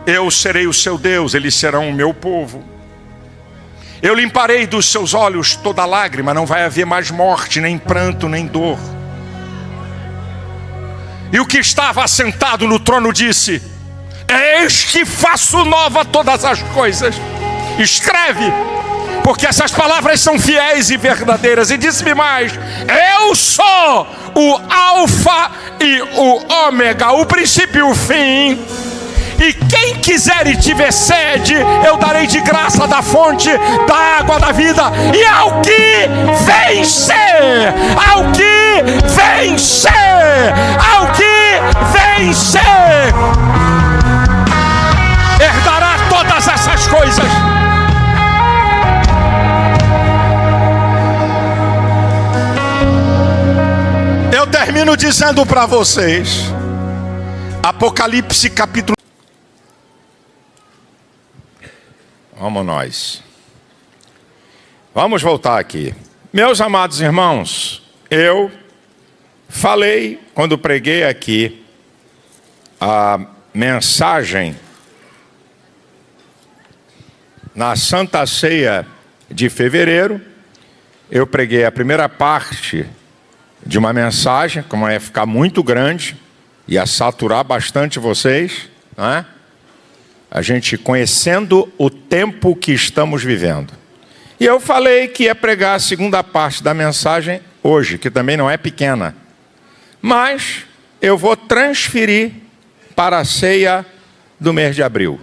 Eu serei o seu Deus, eles serão o meu povo. Eu limparei dos seus olhos toda lágrima, não vai haver mais morte, nem pranto, nem dor. E o que estava assentado no trono disse: eis que faço nova todas as coisas. Escreve, porque essas palavras são fiéis e verdadeiras. E disse-me mais: eu sou o Alfa e o Ômega, o princípio e o fim. E quem quiser e tiver sede, eu darei de graça da fonte da água da vida. E ao que vencer, ao que vencer, ao que vencer, herdará todas essas coisas. Eu termino dizendo para vocês, Apocalipse capítulo... Vamos nós. Vamos voltar aqui. Meus amados irmãos, eu falei, quando preguei aqui, a mensagem na Santa Ceia de fevereiro. Eu preguei a primeira parte de uma mensagem, como ia ficar muito grande, ia saturar bastante vocês, não é? A gente conhecendo o tempo que estamos vivendo. E eu falei que ia pregar a segunda parte da mensagem hoje, que também não é pequena. Mas eu vou transferir para a ceia do mês de abril.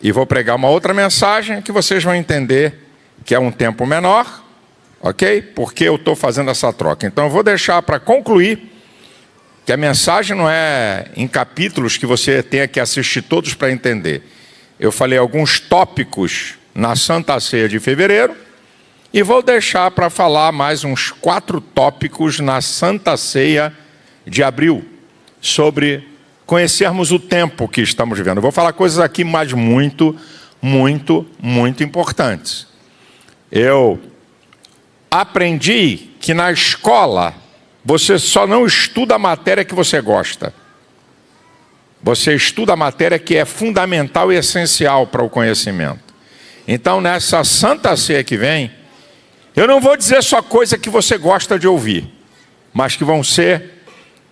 E vou pregar uma outra mensagem que vocês vão entender que é um tempo menor, ok? Porque eu estou fazendo essa troca. Então eu vou deixar para concluir, que a mensagem não é em capítulos que você tenha que assistir todos para entender. Eu falei alguns tópicos na Santa Ceia de fevereiro e vou deixar para falar mais uns 4 tópicos na Santa Ceia de abril, sobre conhecermos o tempo que estamos vivendo. Eu vou falar coisas aqui, mas muito importantes. Eu aprendi que na escola você só não estuda a matéria que você gosta. Você estuda a matéria que é fundamental e essencial para o conhecimento. Então, nessa Santa Ceia que vem, eu não vou dizer só coisa que você gosta de ouvir, mas que vão ser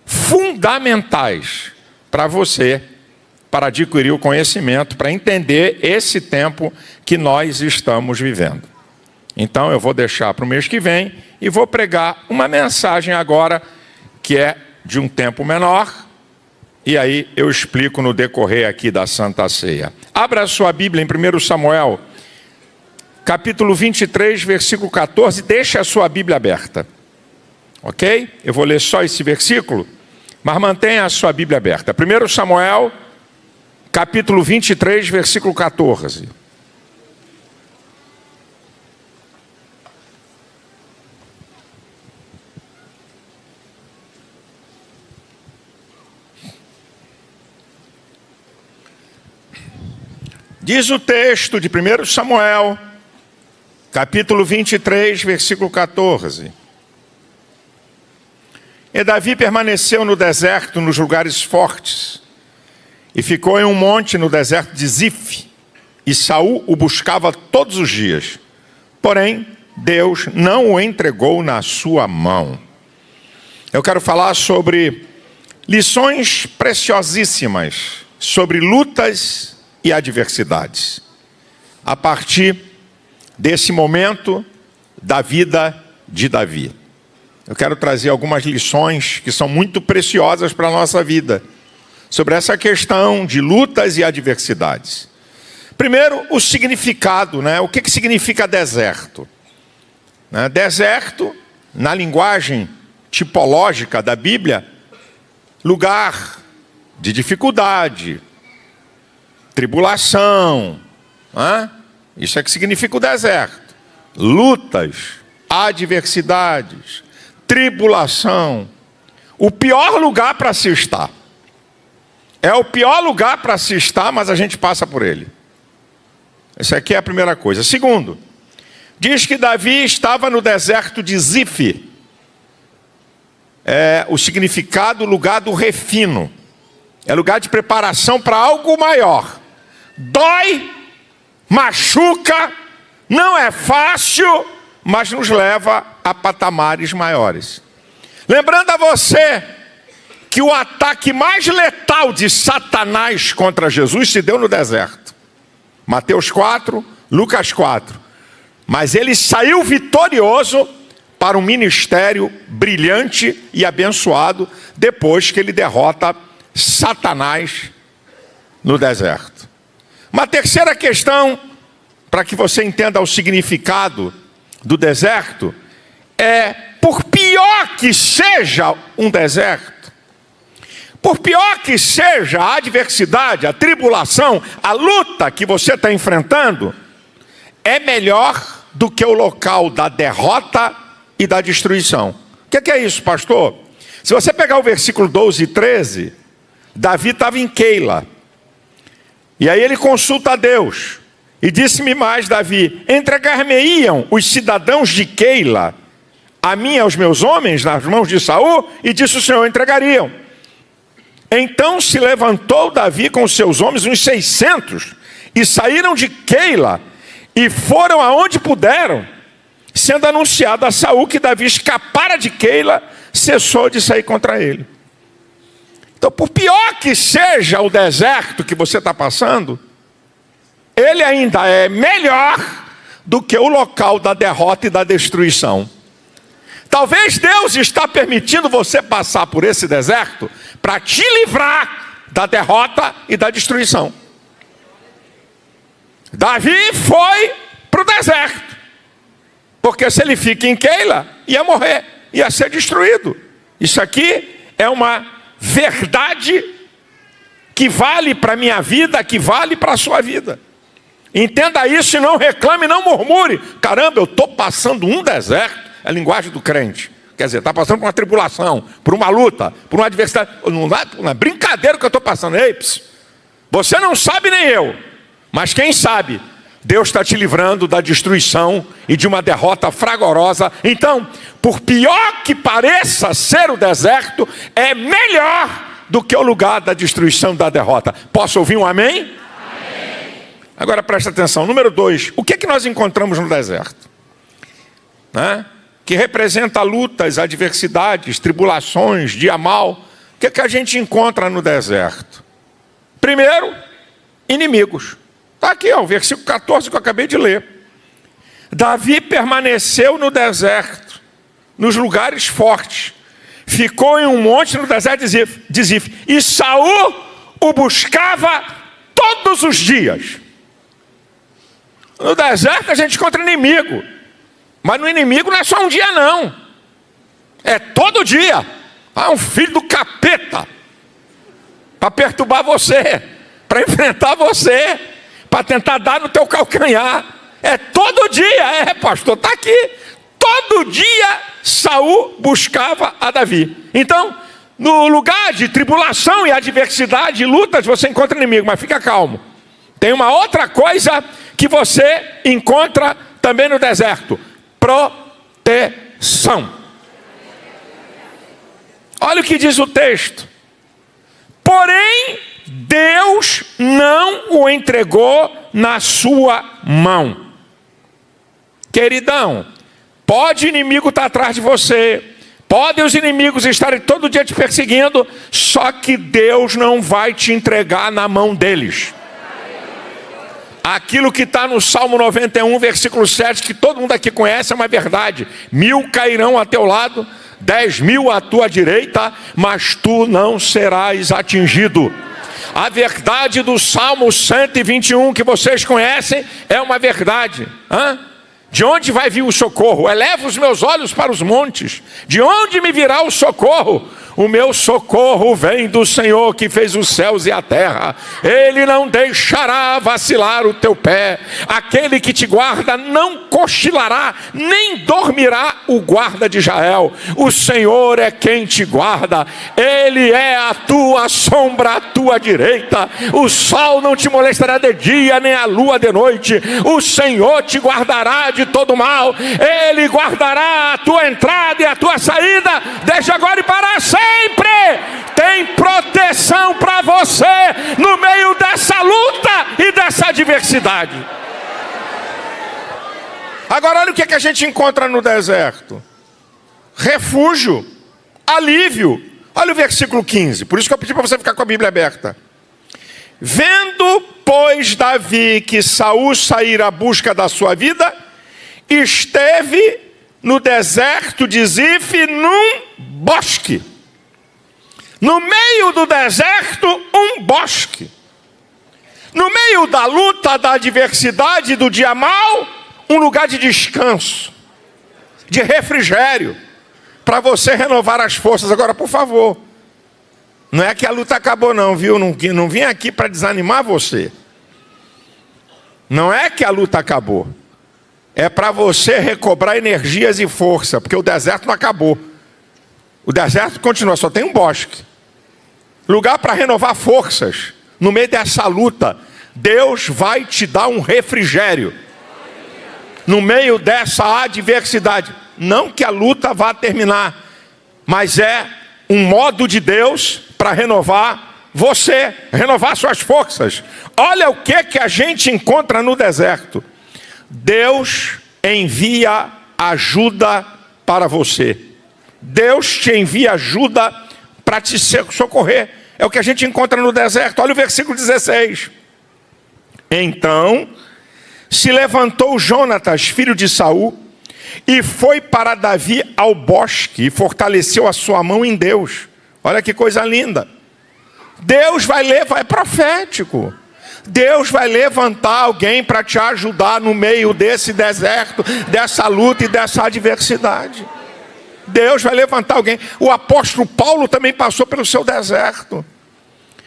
fundamentais para você, para adquirir o conhecimento, para entender esse tempo que nós estamos vivendo. Então eu vou deixar para o mês que vem e vou pregar uma mensagem agora que é de um tempo menor, e aí eu explico no decorrer aqui da Santa Ceia. Abra a sua Bíblia em 1 Samuel, capítulo 23, versículo 14, deixe a sua Bíblia aberta, ok? Eu vou ler só esse versículo, mas mantenha a sua Bíblia aberta. 1 Samuel, capítulo 23, versículo 14. Diz o texto de 1 Samuel, capítulo 23, versículo 14. E Davi permaneceu no deserto, nos lugares fortes, e ficou em um monte no deserto de Zif, e Saul o buscava todos os dias. Porém, Deus não o entregou na sua mão. Eu quero falar sobre lições preciosíssimas, sobre lutas e adversidades, a partir desse momento da vida de Davi. Eu quero trazer algumas lições que são muito preciosas para a nossa vida, sobre essa questão de lutas e adversidades. Primeiro, o significado, né? O que significa deserto? Deserto, na linguagem tipológica da Bíblia, lugar de dificuldade, tribulação. Isso é que significa o deserto. Lutas, adversidades, tribulação. O pior lugar para se estar. É o pior lugar para se estar, mas a gente passa por ele. Essa aqui é a primeira coisa. Segundo, diz que Davi estava no deserto de Zif. É o significado, lugar do refino. É lugar de preparação para algo maior. Dói, machuca, não é fácil, mas nos leva a patamares maiores. Lembrando a você que o ataque mais letal de Satanás contra Jesus se deu no deserto. Mateus 4, Lucas 4. Mas ele saiu vitorioso para um ministério brilhante e abençoado depois que ele derrota Satanás no deserto. Uma terceira questão, para que você entenda o significado do deserto, é: por pior que seja um deserto, por pior que seja a adversidade, a tribulação, a luta que você está enfrentando, é melhor do que o local da derrota e da destruição. O que é isso, pastor? Se você pegar o versículo 12 e 13, Davi estava em Keila. E aí ele consulta a Deus. E disse-me mais, Davi: entregar-me-iam os cidadãos de Keila a mim e aos meus homens nas mãos de Saul? E disse o Senhor: entregariam. Então se levantou Davi com os seus homens, uns 600, e saíram de Keila, e foram aonde puderam, sendo anunciado a Saul que Davi escapara de Keila, cessou de sair contra ele. Então, por pior que seja o deserto que você está passando, ele ainda é melhor do que o local da derrota e da destruição. Talvez Deus está permitindo você passar por esse deserto para te livrar da derrota e da destruição. Davi foi para o deserto, porque se ele fica em Keila, ia morrer, ia ser destruído. Isso aqui é uma verdade que vale para a minha vida, que vale para a sua vida. Entenda isso e não reclame, não murmure. Caramba, eu estou passando um deserto. É a linguagem do crente. Quer dizer, está passando por uma tribulação, por uma luta, por uma adversidade. Não é brincadeira que eu estou passando. Ei, você não sabe nem eu. Mas quem sabe, Deus está te livrando da destruição e de uma derrota fragorosa. Então, por pior que pareça ser o deserto, é melhor do que o lugar da destruição, da derrota. Posso ouvir um amém? Amém. Agora presta atenção. Número 2, o que nós encontramos no deserto? Que representa lutas, adversidades, tribulações, dia mal. O que a gente encontra no deserto? Primeiro, inimigos. Está aqui, o versículo 14 que eu acabei de ler. Davi permaneceu no deserto, nos lugares fortes. Ficou em um monte no deserto de Zif. E Saul o buscava todos os dias. No deserto a gente encontra inimigo. Mas no inimigo não é só um dia não. É todo dia. Um filho do capeta. Para perturbar você. Para enfrentar você. Para tentar dar no teu calcanhar. É todo dia. Pastor, está aqui. Todo dia Saul buscava a Davi. Então, no lugar de tribulação e adversidade e lutas, você encontra inimigo. Mas fica calmo. Tem uma outra coisa que você encontra também no deserto. Proteção. Olha o que diz o texto. Porém, Deus não o entregou na sua mão. Queridão, pode o inimigo estar atrás de você, podem os inimigos estarem todo dia te perseguindo, só que Deus não vai te entregar na mão deles. Aquilo que está no Salmo 91, versículo 7, que todo mundo aqui conhece, é uma verdade. 1000 cairão a teu lado, 10.000 à tua direita, mas tu não serás atingido. A verdade do Salmo 121 que vocês conhecem é uma verdade. De onde vai vir o socorro? Eleva os meus olhos para os montes. De onde me virá o socorro? O meu socorro vem do Senhor que fez os céus e a terra. Ele não deixará vacilar o teu pé. Aquele que te guarda não cochilará, nem dormirá o guarda de Israel. O Senhor é quem te guarda. Ele é a tua sombra à tua direita. O sol não te molestará de dia, nem a lua de noite. O Senhor te guardará de todo mal. Ele guardará a tua entrada e a tua saída, desde agora e para sempre. Tem proteção para você no meio dessa luta e dessa adversidade. Agora olha o que a gente encontra no deserto: refúgio, alívio. Olha o versículo 15, por isso que eu pedi para você ficar com a Bíblia aberta. Vendo, pois, Davi que Saul saíra à busca da sua vida, esteve no deserto de Zif, num bosque. No meio do deserto, um bosque. No meio da luta, da adversidade, do dia mau, um lugar de descanso, de refrigério, para você renovar as forças. Agora, por favor, não é que a luta acabou não, viu? Não vim aqui para desanimar você. Não é que a luta acabou. É para você recobrar energias e força, porque o deserto não acabou. O deserto continua, só tem um bosque. Lugar para renovar forças. No meio dessa luta, Deus vai te dar um refrigério. No meio dessa adversidade. Não que a luta vá terminar, mas é um modo de Deus para renovar você, renovar suas forças. Olha o que a gente encontra no deserto. Deus envia ajuda para você. Deus te envia ajuda para te socorrer. É o que a gente encontra no deserto. Olha o versículo 16. Então se levantou Jonatas, filho de Saul, e foi para Davi ao bosque, e fortaleceu a sua mão em Deus. Olha que coisa linda. Deus vai levar, é profético. Deus vai levantar alguém para te ajudar no meio desse deserto, dessa luta e dessa adversidade. Deus vai levantar alguém. O apóstolo Paulo também passou pelo seu deserto.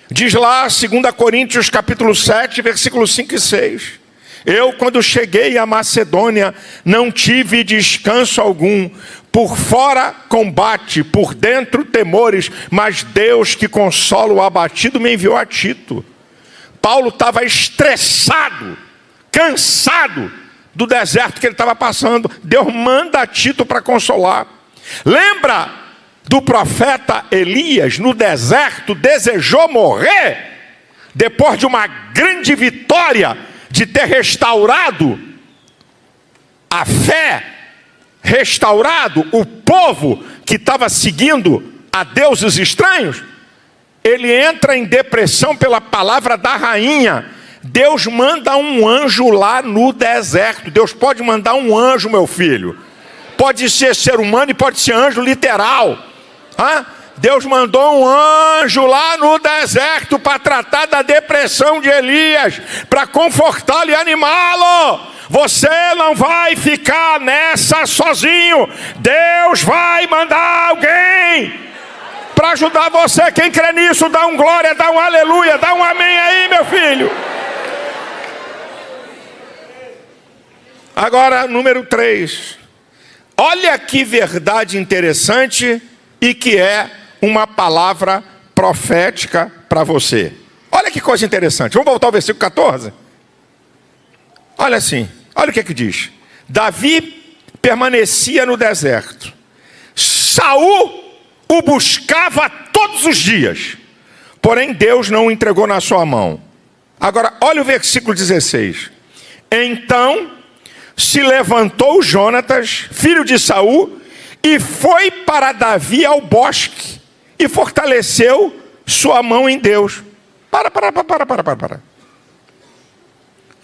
Diz lá, 2 Coríntios capítulo 7, versículos 5 e 6. Eu, quando cheguei à Macedônia, não tive descanso algum. Por fora combate, por dentro temores, mas Deus que consola o abatido me enviou a Tito. Paulo estava estressado, cansado do deserto que ele estava passando. Deus manda a Tito para consolar. Lembra do profeta Elias no deserto, desejou morrer, depois de uma grande vitória, de ter restaurado a fé, restaurado o povo que estava seguindo a deuses estranhos. Ele entra em depressão pela palavra da rainha. Deus manda um anjo lá no deserto. Deus pode mandar um anjo, meu filho. Pode ser ser humano e pode ser anjo literal. Deus mandou um anjo lá no deserto para tratar da depressão de Elias, para confortá-lo e animá-lo. Você não vai ficar nessa sozinho. Deus vai mandar alguém para ajudar você. Quem crê nisso, dá um glória, dá um aleluia, dá um amém aí, meu filho. Agora, número 3. Olha que verdade interessante e que é uma palavra profética para você. Olha que coisa interessante. Vamos voltar ao versículo 14? Olha assim, olha o que diz. Davi permanecia no deserto. Saul o buscava todos os dias, porém Deus não o entregou na sua mão. Agora, olha o versículo 16. Então se levantou Jonatas, filho de Saul, e foi para Davi ao bosque, e fortaleceu sua mão em Deus. Para.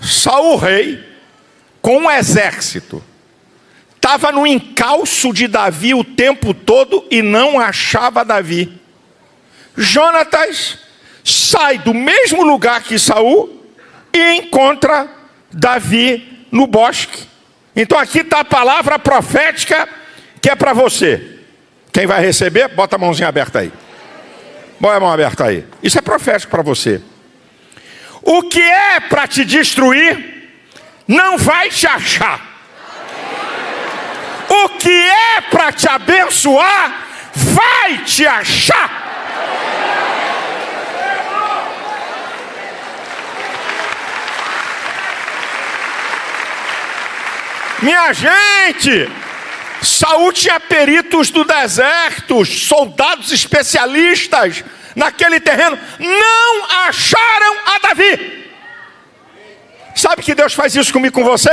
Saul, rei, com um exército, estava no encalço de Davi o tempo todo e não achava Davi. Jonatas sai do mesmo lugar que Saul e encontra Davi no bosque. Então aqui está a palavra profética que é para você. Quem vai receber, bota a mãozinha aberta aí. Bota a mão aberta aí. Isso é profético para você. O que é para te destruir, não vai te achar. O que é para te abençoar, vai te achar. Minha gente, Saul tinha peritos do deserto, soldados especialistas naquele terreno, não acharam a Davi. Sabe que Deus faz isso comigo, com você?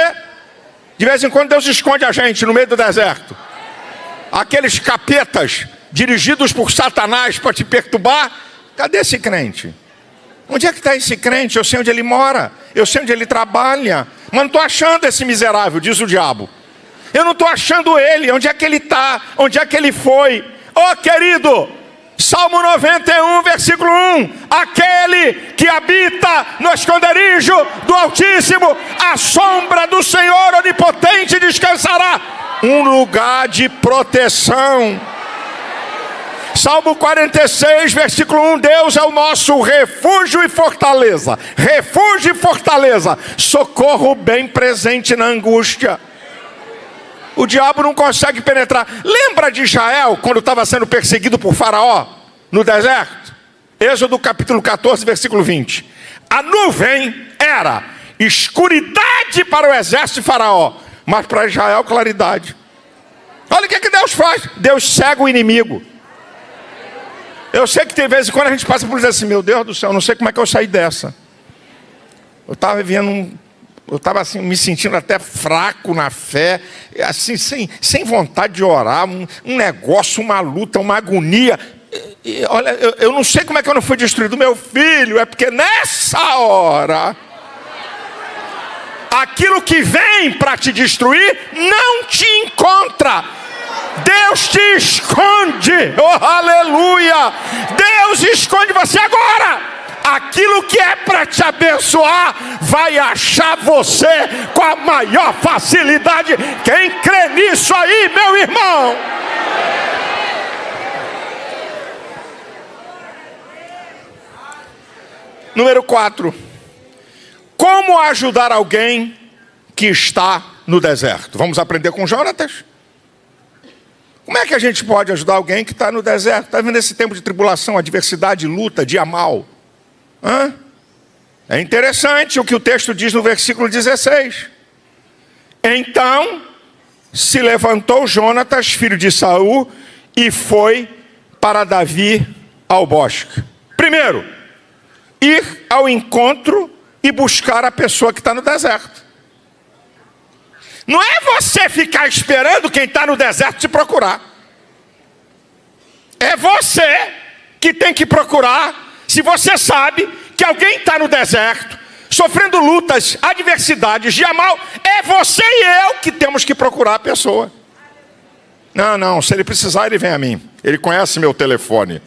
De vez em quando Deus esconde a gente no meio do deserto. Aqueles capetas dirigidos por Satanás para te perturbar. Cadê esse crente? Onde é que está esse crente? Eu sei onde ele mora, eu sei onde ele trabalha, mas não estou achando esse miserável, diz o diabo. Eu não estou achando ele, onde é que ele está, onde é que ele foi. Ô querido, Salmo 91, versículo 1. Aquele que habita no esconderijo do Altíssimo, a sombra do Senhor Onipotente descansará. Um lugar de proteção. Salmo 46, versículo 1, Deus é o nosso refúgio e fortaleza. Refúgio e fortaleza. Socorro bem presente na angústia. O diabo não consegue penetrar. Lembra de Israel, quando estava sendo perseguido por Faraó, no deserto? Êxodo capítulo 14, versículo 20. A nuvem era escuridade para o exército de Faraó, mas para Israel claridade. Olha o que Deus faz. Deus cega o inimigo. Eu sei que de vez em quando a gente passa por dizer assim, meu Deus do céu, não sei como é que eu saí dessa. Eu estava vivendo eu estava assim, me sentindo até fraco na fé, assim, sem vontade de orar, um negócio, uma luta, uma agonia. E, olha, eu não sei como é que eu não fui destruído. Meu filho, é porque nessa hora, aquilo que vem para te destruir, não te encontra. Deus te esconde, oh aleluia, Deus esconde você agora. Aquilo que é para te abençoar, vai achar você com a maior facilidade. Quem crê nisso aí, meu irmão? Número 4. Como ajudar alguém que está no deserto? Vamos aprender com Jonatas? Como é que a gente pode ajudar alguém que está no deserto? Está vendo esse tempo de tribulação, adversidade, luta, dia mal? É interessante o que o texto diz no versículo 16. Então se levantou Jonatas, filho de Saul, e foi para Davi ao bosque. Primeiro, ir ao encontro e buscar a pessoa que está no deserto. Não é você ficar esperando quem está no deserto te procurar. É você que tem que procurar. Se você sabe que alguém está no deserto, sofrendo lutas, adversidades, dia mal, é você e eu que temos que procurar a pessoa. Não, se ele precisar, ele vem a mim. Ele conhece meu telefone.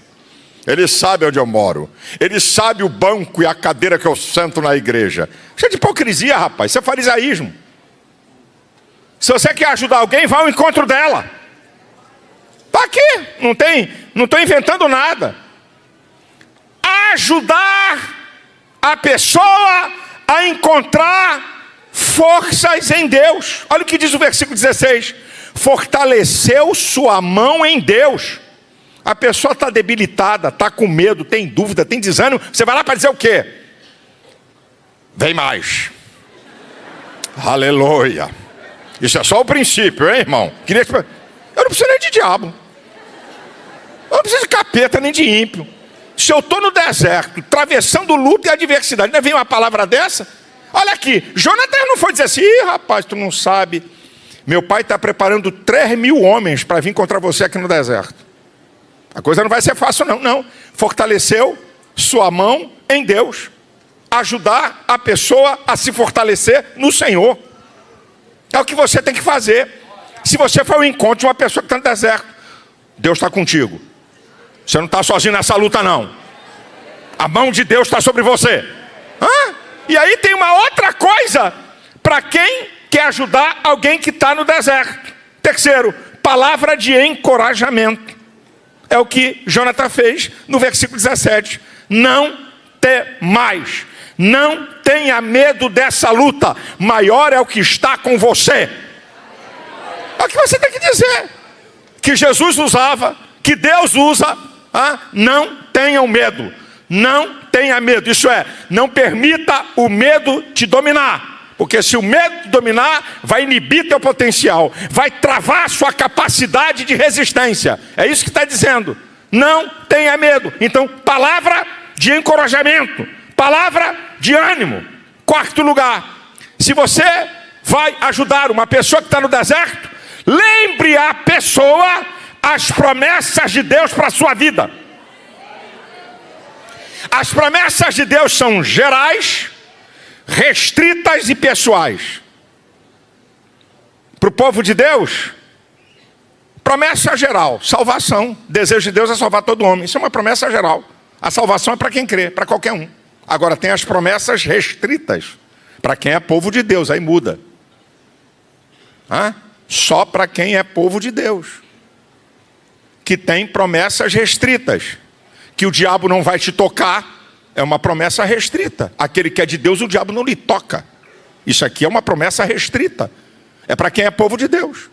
Ele sabe onde eu moro. Ele sabe o banco e a cadeira que eu sento na igreja. Isso é de hipocrisia, rapaz. Isso é farisaísmo. Se você quer ajudar alguém, vá ao encontro dela. Está aqui. Não estou inventando nada. Ajudar a pessoa a encontrar forças em Deus. Olha o que diz o versículo 16. Fortaleceu sua mão em Deus. A pessoa está debilitada, está com medo, tem dúvida, tem desânimo. Você vai lá para dizer o quê? Vem mais. Aleluia. Isso é só o princípio, hein, irmão? Eu não preciso nem de diabo. Eu não preciso de capeta nem de ímpio. Se eu estou no deserto, atravessando luta e adversidade, ainda vem uma palavra dessa? Olha aqui, Jonatas não foi dizer assim, rapaz, tu não sabe, meu pai está preparando 3.000 homens para vir contra você aqui no deserto. A coisa não vai ser fácil não. Fortaleceu sua mão em Deus. Ajudar a pessoa a se fortalecer no Senhor. É o que você tem que fazer. Se você for ao encontro de uma pessoa que está no deserto, Deus está contigo. Você não está sozinho nessa luta não. A mão de Deus está sobre você. E aí tem uma outra coisa para quem quer ajudar alguém que está no deserto. Terceiro, palavra de encorajamento. É o que Jonathan fez no versículo 17. Não temais. Não tenha medo dessa luta. Maior é o que está com você. É o que você tem que dizer. Que Jesus usava, que Deus usa. Não tenham medo. Não tenha medo. Isso é, não permita o medo te dominar. Porque se o medo te dominar, vai inibir teu potencial. Vai travar a sua capacidade de resistência. É isso que está dizendo. Não tenha medo. Então, palavra de encorajamento. Palavra de ânimo. Quarto lugar. Se você vai ajudar uma pessoa que está no deserto, lembre a pessoa as promessas de Deus para a sua vida. As promessas de Deus são gerais, restritas e pessoais. Para o povo de Deus, promessa geral, salvação. Desejo de Deus é salvar todo homem. Isso é uma promessa geral. A salvação é para quem crê, para qualquer um. Agora tem as promessas restritas. Para quem é povo de Deus, aí muda. Só para quem é povo de Deus. Que tem promessas restritas. Que o diabo não vai te tocar, é uma promessa restrita. Aquele que é de Deus, o diabo não lhe toca. Isso aqui é uma promessa restrita. É para quem é povo de Deus.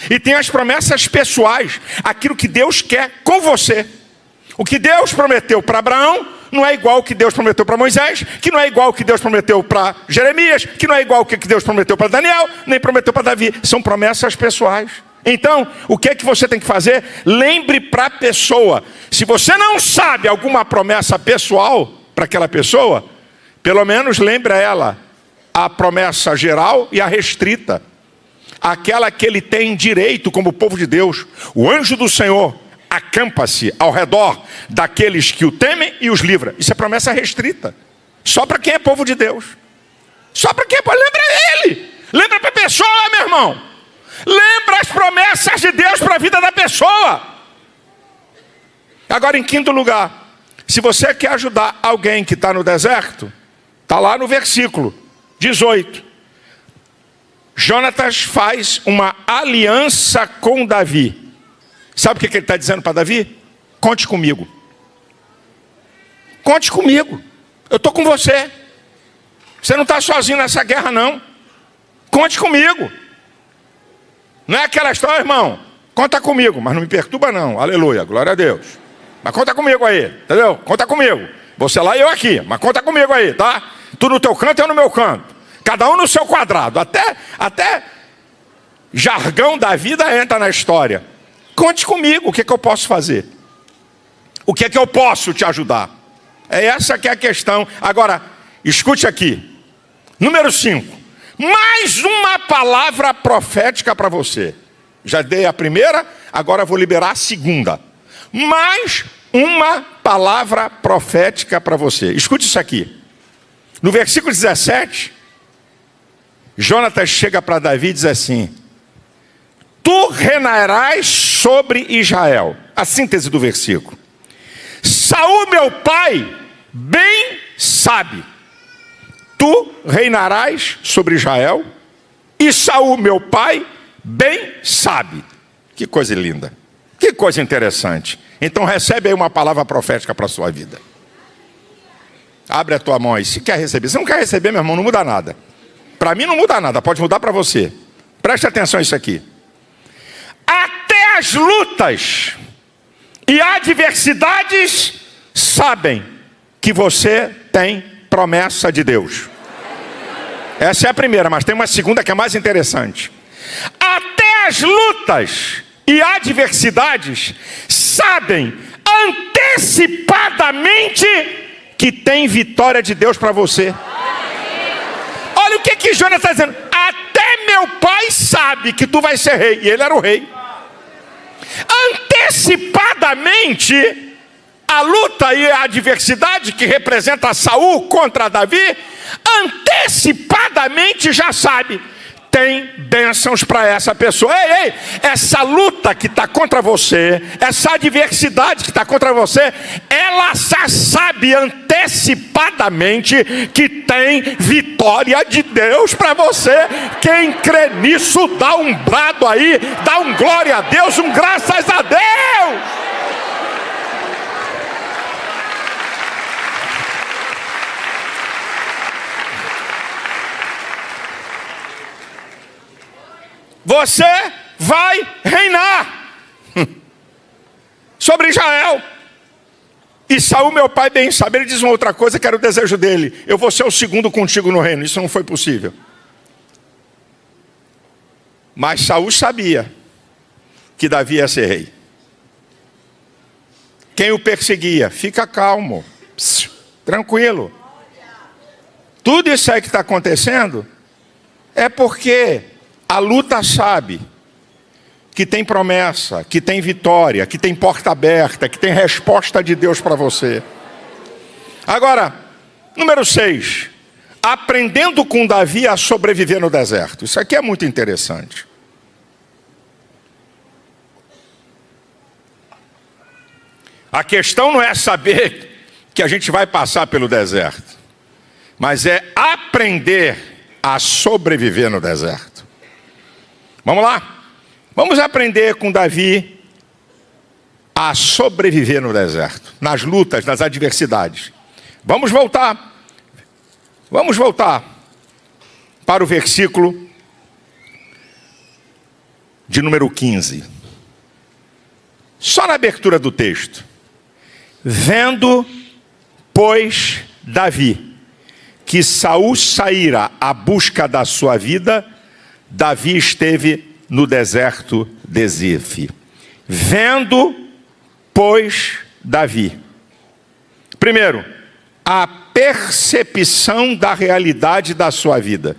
E tem as promessas pessoais, aquilo que Deus quer com você. O que Deus prometeu para Abraão não é igual ao que Deus prometeu para Moisés, que não é igual ao que Deus prometeu para Jeremias, que não é igual ao que Deus prometeu para Daniel, nem prometeu para Davi. São promessas pessoais. Então, o que é que você tem que fazer? Lembre para a pessoa. Se você não sabe alguma promessa pessoal para aquela pessoa, pelo menos lembre a ela a promessa geral e a restrita. Aquela que ele tem direito como povo de Deus. O anjo do Senhor acampa-se ao redor daqueles que o temem e os livra. Isso é promessa restrita. Só para quem é povo de Deus. Só para quem é povo. Lembra ele. Lembra para a pessoa, meu irmão. Lembra as promessas de Deus para a vida da pessoa. Agora, em quinto lugar, se você quer ajudar alguém que está no deserto, está lá no versículo 18. Jonatas faz uma aliança com Davi. Sabe o que ele está dizendo para Davi? Conte comigo. Conte comigo. Eu estou com você. Você não está sozinho nessa guerra, não. Conte comigo. Não é aquela história, irmão, conta comigo, mas não me perturba não, aleluia, glória a Deus. Mas conta comigo aí, entendeu? Conta comigo. Você lá e eu aqui, mas conta comigo aí, tá? Tu no teu canto e eu no meu canto. Cada um no seu quadrado. Até jargão da vida entra na história. Conte comigo, o que é que eu posso fazer? O que é que eu posso te ajudar? É essa que é a questão. Agora, escute aqui. Número 5. Mais uma palavra profética para você. Já dei a primeira, agora vou liberar a segunda. Mais uma palavra profética para você. Escute isso aqui. No versículo 17, Jonatas chega para Davi e diz assim: tu reinarás sobre Israel. A síntese do versículo. Saul, meu pai, bem sabe. Tu reinarás sobre Israel, e Saul, meu pai, bem sabe. Que coisa linda, que coisa interessante. Então recebe aí uma palavra profética para a sua vida. Abre a tua mão aí, se quer receber. Se não quer receber, meu irmão, não muda nada. Para mim não muda nada, pode mudar para você. Preste atenção a isso aqui. Até as lutas e adversidades sabem que você tem promessa de Deus. Essa é a primeira, mas tem uma segunda que é mais interessante. Até as lutas e adversidades sabem antecipadamente que tem vitória de Deus para você. Olha o que Jonas está dizendo. Até meu pai sabe que tu vai ser rei. E ele era o rei. Antecipadamente, a luta e a adversidade que representa Saul contra Davi, antecipadamente já sabe. tem bênçãos para essa pessoa. Ei, essa luta que está contra você, essa adversidade que está contra você, ela já sabe antecipadamente que tem vitória de Deus para você. Quem crê nisso, dá um brado aí, dá um glória a Deus, um graças a Deus. Você vai reinar sobre Israel. E Saul, meu pai, bem sabe, ele diz uma outra coisa que era o desejo dele: eu vou ser o segundo contigo no reino. Isso não foi possível. Mas Saul sabia que Davi ia ser rei. Quem o perseguia? Fica calmo, tranquilo. Tudo isso aí que está acontecendo é porque a luta sabe que tem promessa, que tem vitória, que tem porta aberta, que tem resposta de Deus para você. Agora, número 6. Aprendendo com Davi a sobreviver no deserto. Isso aqui é muito interessante. A questão não é saber que a gente vai passar pelo deserto, mas é aprender a sobreviver no deserto. Vamos lá? Vamos aprender com Davi a sobreviver no deserto, nas lutas, nas adversidades. Vamos voltar para o versículo de número 15. Só na abertura do texto. Vendo, pois, Davi, que Saul saíra à busca da sua vida, Davi esteve no deserto de Zif. Vendo, pois, Davi. Primeiro, a percepção da realidade da sua vida.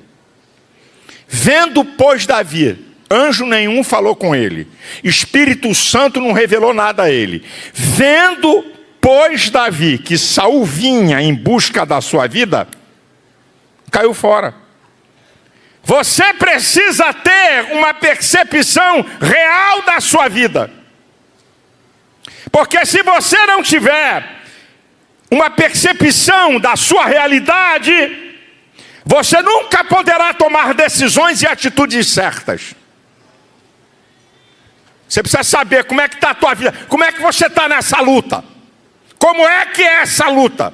Vendo, pois, Davi, anjo nenhum falou com ele, Espírito Santo não revelou nada a ele. Vendo, pois, Davi, que Saul vinha em busca da sua vida, caiu fora. Você precisa ter uma percepção real da sua vida. Porque se você não tiver uma percepção da sua realidade, você nunca poderá tomar decisões e atitudes certas. Você precisa saber como é que está a tua vida, como é que você está nessa luta. Como é que é essa luta?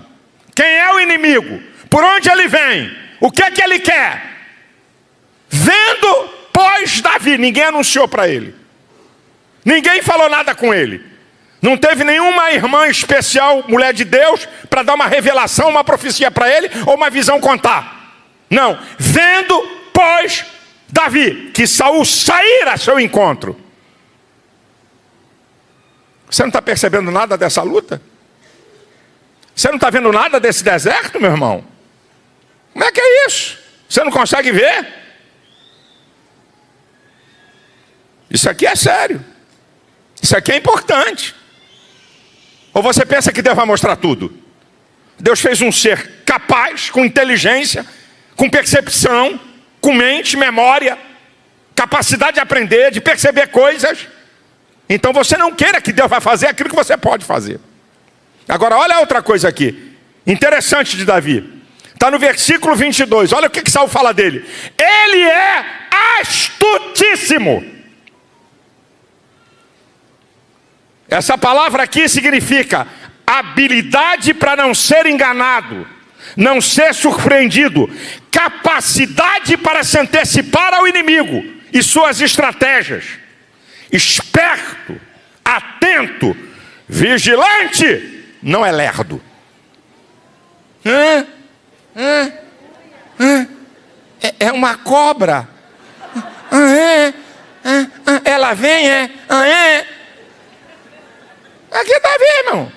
Quem é o inimigo? Por onde ele vem? O que é que ele quer? Vendo, pois, Davi, ninguém anunciou para ele. Ninguém falou nada com ele. Não teve nenhuma irmã especial, mulher de Deus, para dar uma revelação, uma profecia para ele, ou uma visão contar. Não. Vendo, pois, Davi, que Saul saíra a seu encontro. Você não está percebendo nada dessa luta? Você não está vendo nada desse deserto, meu irmão? Como é que é isso? Você não consegue ver? Isso aqui é sério. Isso aqui é importante. Ou você pensa que Deus vai mostrar tudo? Deus fez um ser capaz, com inteligência, com percepção, com mente, memória, capacidade de aprender, de perceber coisas. Então você não queira que Deus vai fazer aquilo que você pode fazer. Agora olha outra coisa aqui, interessante de Davi. Está no versículo 22, olha o que Saul fala dele. Ele é astutíssimo. Essa palavra aqui significa habilidade para não ser enganado, não ser surpreendido, capacidade para se antecipar ao inimigo e suas estratégias, esperto, atento, vigilante, não é lerdo. É uma cobra. Ela vem, Aqui está vendo, irmão.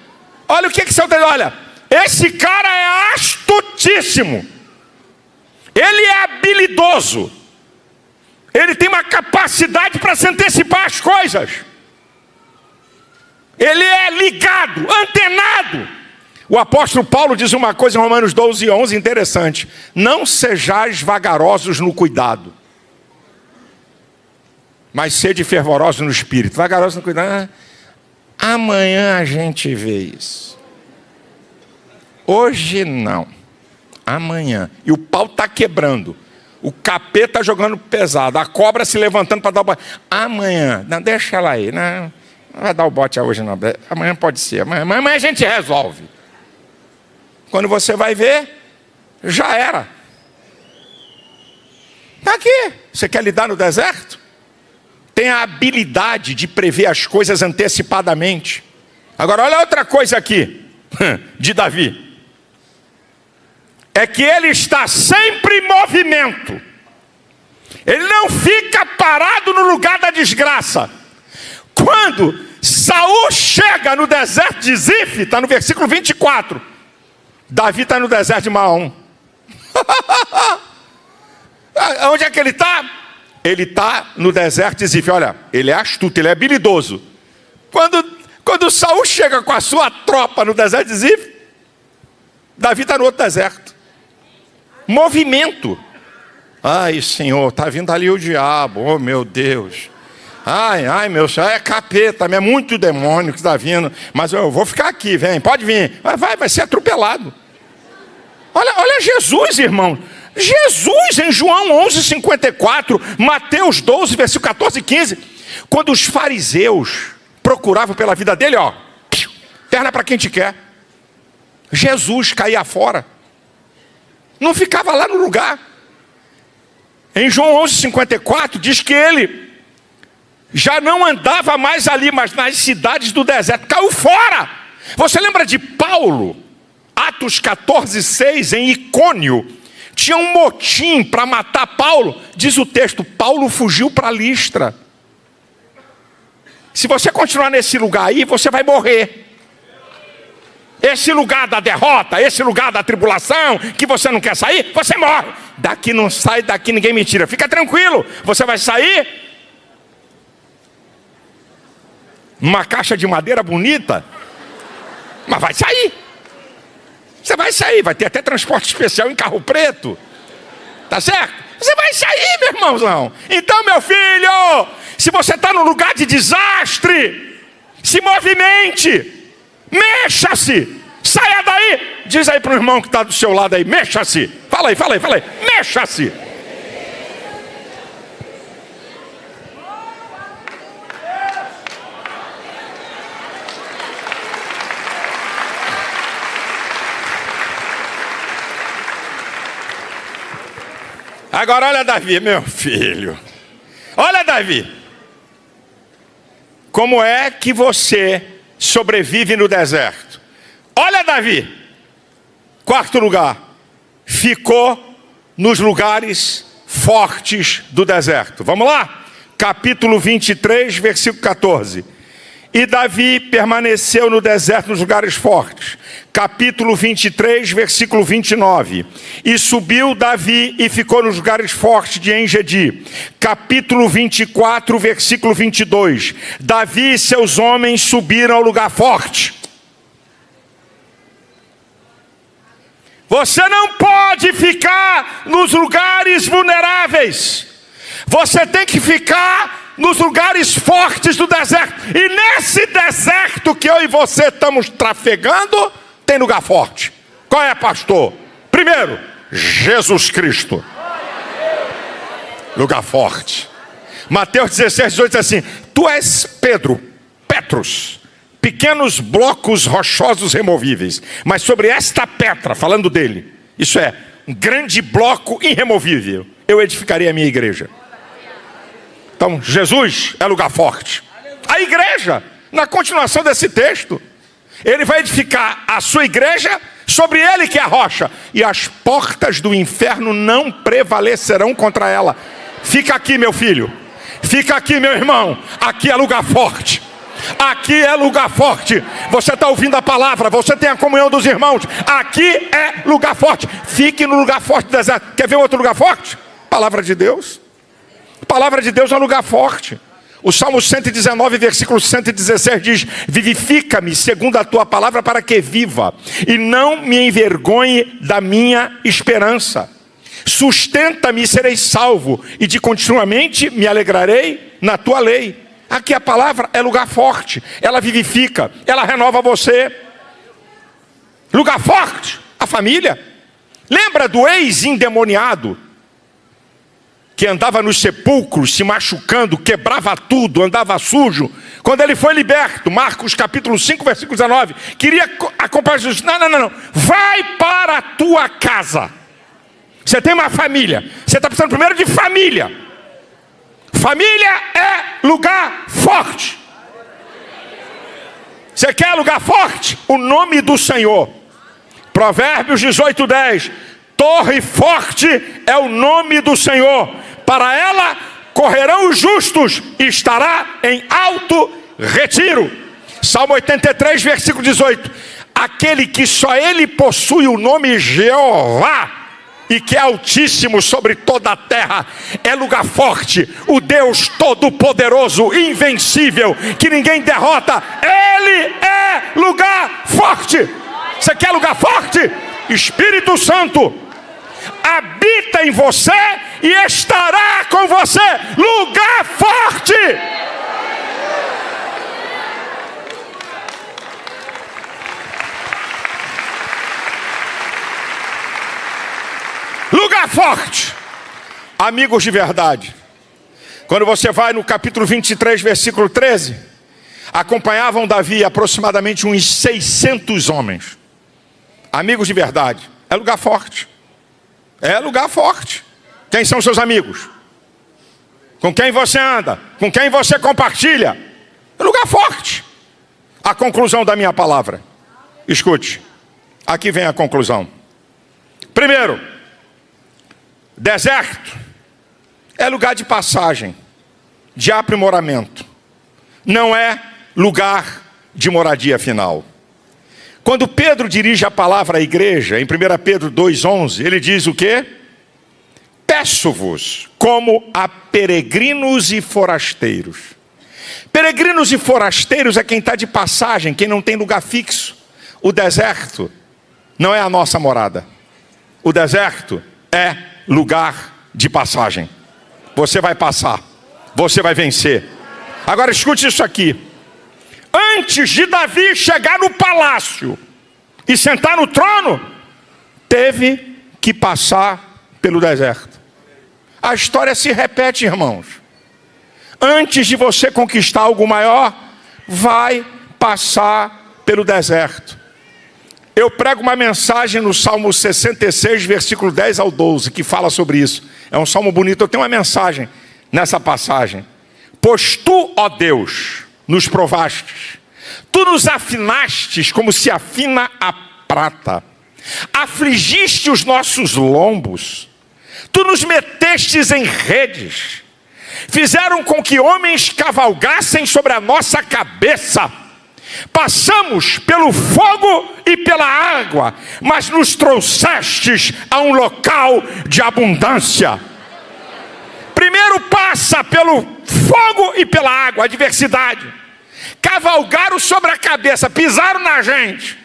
Olha o que Saul diz. Olha, esse cara é astutíssimo. Ele é habilidoso. Ele tem uma capacidade para se antecipar às coisas. Ele é ligado, antenado. O apóstolo Paulo diz uma coisa em Romanos 12:11 interessante. Não sejais vagarosos no cuidado. mas sede fervorosos no espírito, vagarosos no cuidado. Amanhã a gente vê isso. Hoje não. Amanhã. E o pau está quebrando. O capeta jogando pesado. A cobra se levantando para dar o bote. Amanhã. Não, deixa ela aí. Não vai dar o bote hoje não. Amanhã pode ser. Amanhã a gente resolve. Quando você vai ver, já era. Está aqui. Você quer lidar no deserto? Tem a habilidade de prever as coisas antecipadamente. Agora olha outra coisa aqui. De Davi. É que ele está sempre em movimento. Ele não fica parado no lugar da desgraça. Quando Saul chega no deserto de Zif, está no versículo 24. Davi está no deserto de Maom. Onde é que ele está? Ele está no deserto de Zif. Olha, ele é astuto, ele é habilidoso. Quando Saul chega com a sua tropa no deserto de Zif, Davi está no outro deserto. Movimento. Ai, Senhor, está vindo ali o diabo. Oh, meu Deus. Ai, meu Senhor, é capeta, é muito demônio que está vindo. Mas eu vou ficar aqui, vem, pode vir. Vai ser atropelado. Olha Jesus, irmão. Jesus em João 11:54, Mateus 12, versículo 14 e 15. Quando os fariseus procuravam pela vida dele, ó, terra para quem te quer. Jesus caía fora. Não ficava lá no lugar. Em João 11:54 diz que ele já não andava mais ali, mas nas cidades do deserto. Caiu fora. Você lembra de Paulo? Atos 14:6, em Icônio. Tinha um motim para matar Paulo. Diz o texto, Paulo fugiu para Listra. Se você continuar nesse lugar aí, você vai morrer. Esse lugar da derrota, esse lugar da tribulação, que você não quer sair, você morre. Daqui não sai, daqui ninguém me tira. Fica tranquilo, você vai sair numa caixa de madeira bonita, mas vai sair. Você vai sair, vai ter até transporte especial em carro preto. Tá certo? Você vai sair, meu irmãozão. Então, meu filho, se você está num lugar de desastre, se movimente. Mexa-se, saia daí. Diz aí para o irmão que está do seu lado aí, mexa-se. Fala aí, mexa-se. Agora olha Davi, meu filho. Olha Davi. Como é que você sobrevive no deserto? Olha Davi. Quarto lugar. Ficou nos lugares fortes do deserto. Vamos lá? Capítulo 23, versículo 14. E Davi permaneceu no deserto nos lugares fortes. Capítulo 23, versículo 29. E subiu Davi e ficou nos lugares fortes de En-Gedi. Capítulo 24, versículo 22. Davi e seus homens subiram ao lugar forte. Você não pode ficar nos lugares vulneráveis. Você tem que ficar nos lugares fortes do deserto. E nesse deserto que eu e você estamos trafegando, tem lugar forte. Qual é, pastor? Primeiro, Jesus Cristo. Lugar forte. Mateus 16:18 diz assim: tu és Pedro, Petrus, pequenos blocos rochosos removíveis, mas sobre esta pedra, falando dele, isso é, um grande bloco irremovível, eu edificarei a minha igreja. Então, Jesus é lugar forte. A igreja, na continuação desse texto, ele vai edificar a sua igreja sobre ele que é a rocha, e as portas do inferno não prevalecerão contra ela. Fica aqui, meu filho. Fica aqui, meu irmão. Aqui é lugar forte. Aqui é lugar forte. Você está ouvindo a palavra, você tem a comunhão dos irmãos. Aqui é lugar forte. Fique no lugar forte do deserto. Quer ver outro lugar forte? Palavra de Deus. A palavra de Deus é um lugar forte. O Salmo 119, versículo 116 diz: vivifica-me segundo a tua palavra para que viva, e não me envergonhe da minha esperança. Sustenta-me e serei salvo, e de continuamente me alegrarei na tua lei. Aqui a palavra é lugar forte, ela vivifica, ela renova você. Lugar forte, a família. Lembra do ex-endemoniado que andava nos sepulcros, se machucando, quebrava tudo, andava sujo? Quando ele foi liberto, Marcos capítulo 5, versículo 19, queria acompanhar Jesus. Não. Vai para a tua casa. Você tem uma família. Você está precisando primeiro de família. Família é lugar forte. Você quer lugar forte? O nome do Senhor. Provérbios 18:10. Torre forte é o nome do Senhor. Para ela correrão os justos e estará em alto retiro. Salmo 83, versículo 18. Aquele que só ele possui o nome Jeová e que é altíssimo sobre toda a terra, é lugar forte. O Deus todo-poderoso, invencível, que ninguém derrota, ele é lugar forte. Você quer lugar forte? Espírito Santo habita em você e estará com você. Lugar forte. Lugar forte. Amigos de verdade. Quando você vai no capítulo 23, versículo 13, acompanhavam Davi aproximadamente uns 600 homens. Amigos de verdade. É lugar forte. É lugar forte. Quem são seus amigos? Com quem você anda? Com quem você compartilha? É lugar forte. A conclusão da minha palavra. Escute. Aqui vem a conclusão. Primeiro, deserto é lugar de passagem, de aprimoramento. Não é lugar de moradia final. Quando Pedro dirige a palavra à igreja, em 1 Pedro 2,11, ele diz o quê? Peço-vos como a peregrinos e forasteiros. Peregrinos e forasteiros é quem está de passagem, quem não tem lugar fixo. O deserto não é a nossa morada. O deserto é lugar de passagem. Você vai passar, você vai vencer. Agora escute isso aqui. Antes de Davi chegar no palácio e sentar no trono, teve que passar pelo deserto. A história se repete, irmãos. Antes de você conquistar algo maior, vai passar pelo deserto. Eu prego uma mensagem no Salmo 66, versículo 10 ao 12, que fala sobre isso. É um salmo bonito. Eu tenho uma mensagem nessa passagem. Pois tu, ó Deus, nos provastes, tu nos afinastes como se afina a prata, afligiste os nossos lombos, tu nos metestes em redes, fizeram com que homens cavalgassem sobre a nossa cabeça. Passamos pelo fogo e pela água, mas nos trouxestes a um local de abundância. Primeiro passa pelo fogo e pela água, adversidade. Cavalgaram sobre a cabeça, pisaram na gente.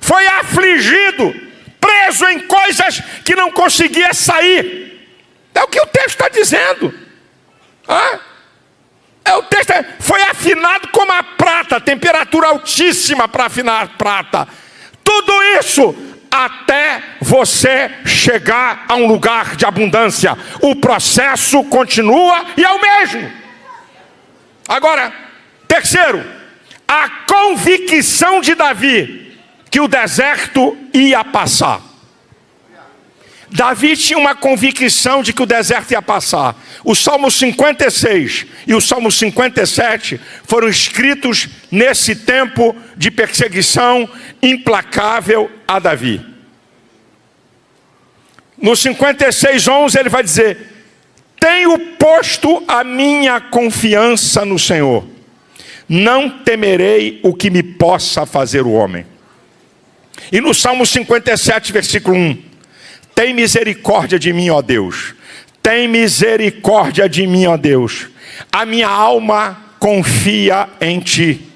Foi afligido, preso em coisas que não conseguia sair. É o que o texto está dizendo. O texto foi afinado como a prata, temperatura altíssima para afinar a prata. Tudo isso até você chegar a um lugar de abundância. O processo continua e é o mesmo. Agora, terceiro, a convicção de Davi que o deserto ia passar. Davi tinha uma convicção de que o deserto ia passar. O Salmo 56 e o Salmo 57 foram escritos nesse tempo de perseguição implacável a Davi. No 56:11 ele vai dizer: tenho posto a minha confiança no Senhor, não temerei o que me possa fazer o homem. E no Salmo 57, versículo 1: tem misericórdia de mim, ó Deus. Tem misericórdia de mim, ó Deus. A minha alma confia em ti.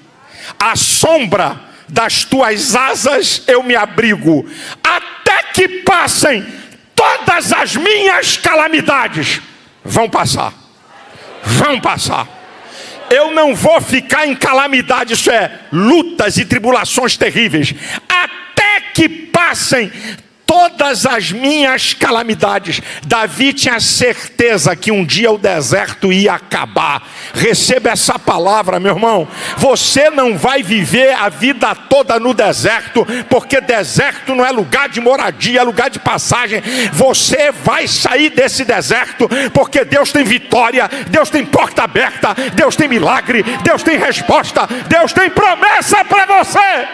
À sombra das tuas asas eu me abrigo, até que passem todas as minhas calamidades. Vão passar. vão passar. Eu não vou ficar em calamidade, isso é, lutas e tribulações terríveis, até que passem todas as minhas calamidades. Davi tinha certeza que um dia o deserto ia acabar. Receba essa palavra, meu irmão. Você não vai viver a vida toda no deserto, porque deserto não é lugar de moradia, é lugar de passagem. Você vai sair desse deserto, porque Deus tem vitória, Deus tem porta aberta, Deus tem milagre, Deus tem resposta, Deus tem promessa para você.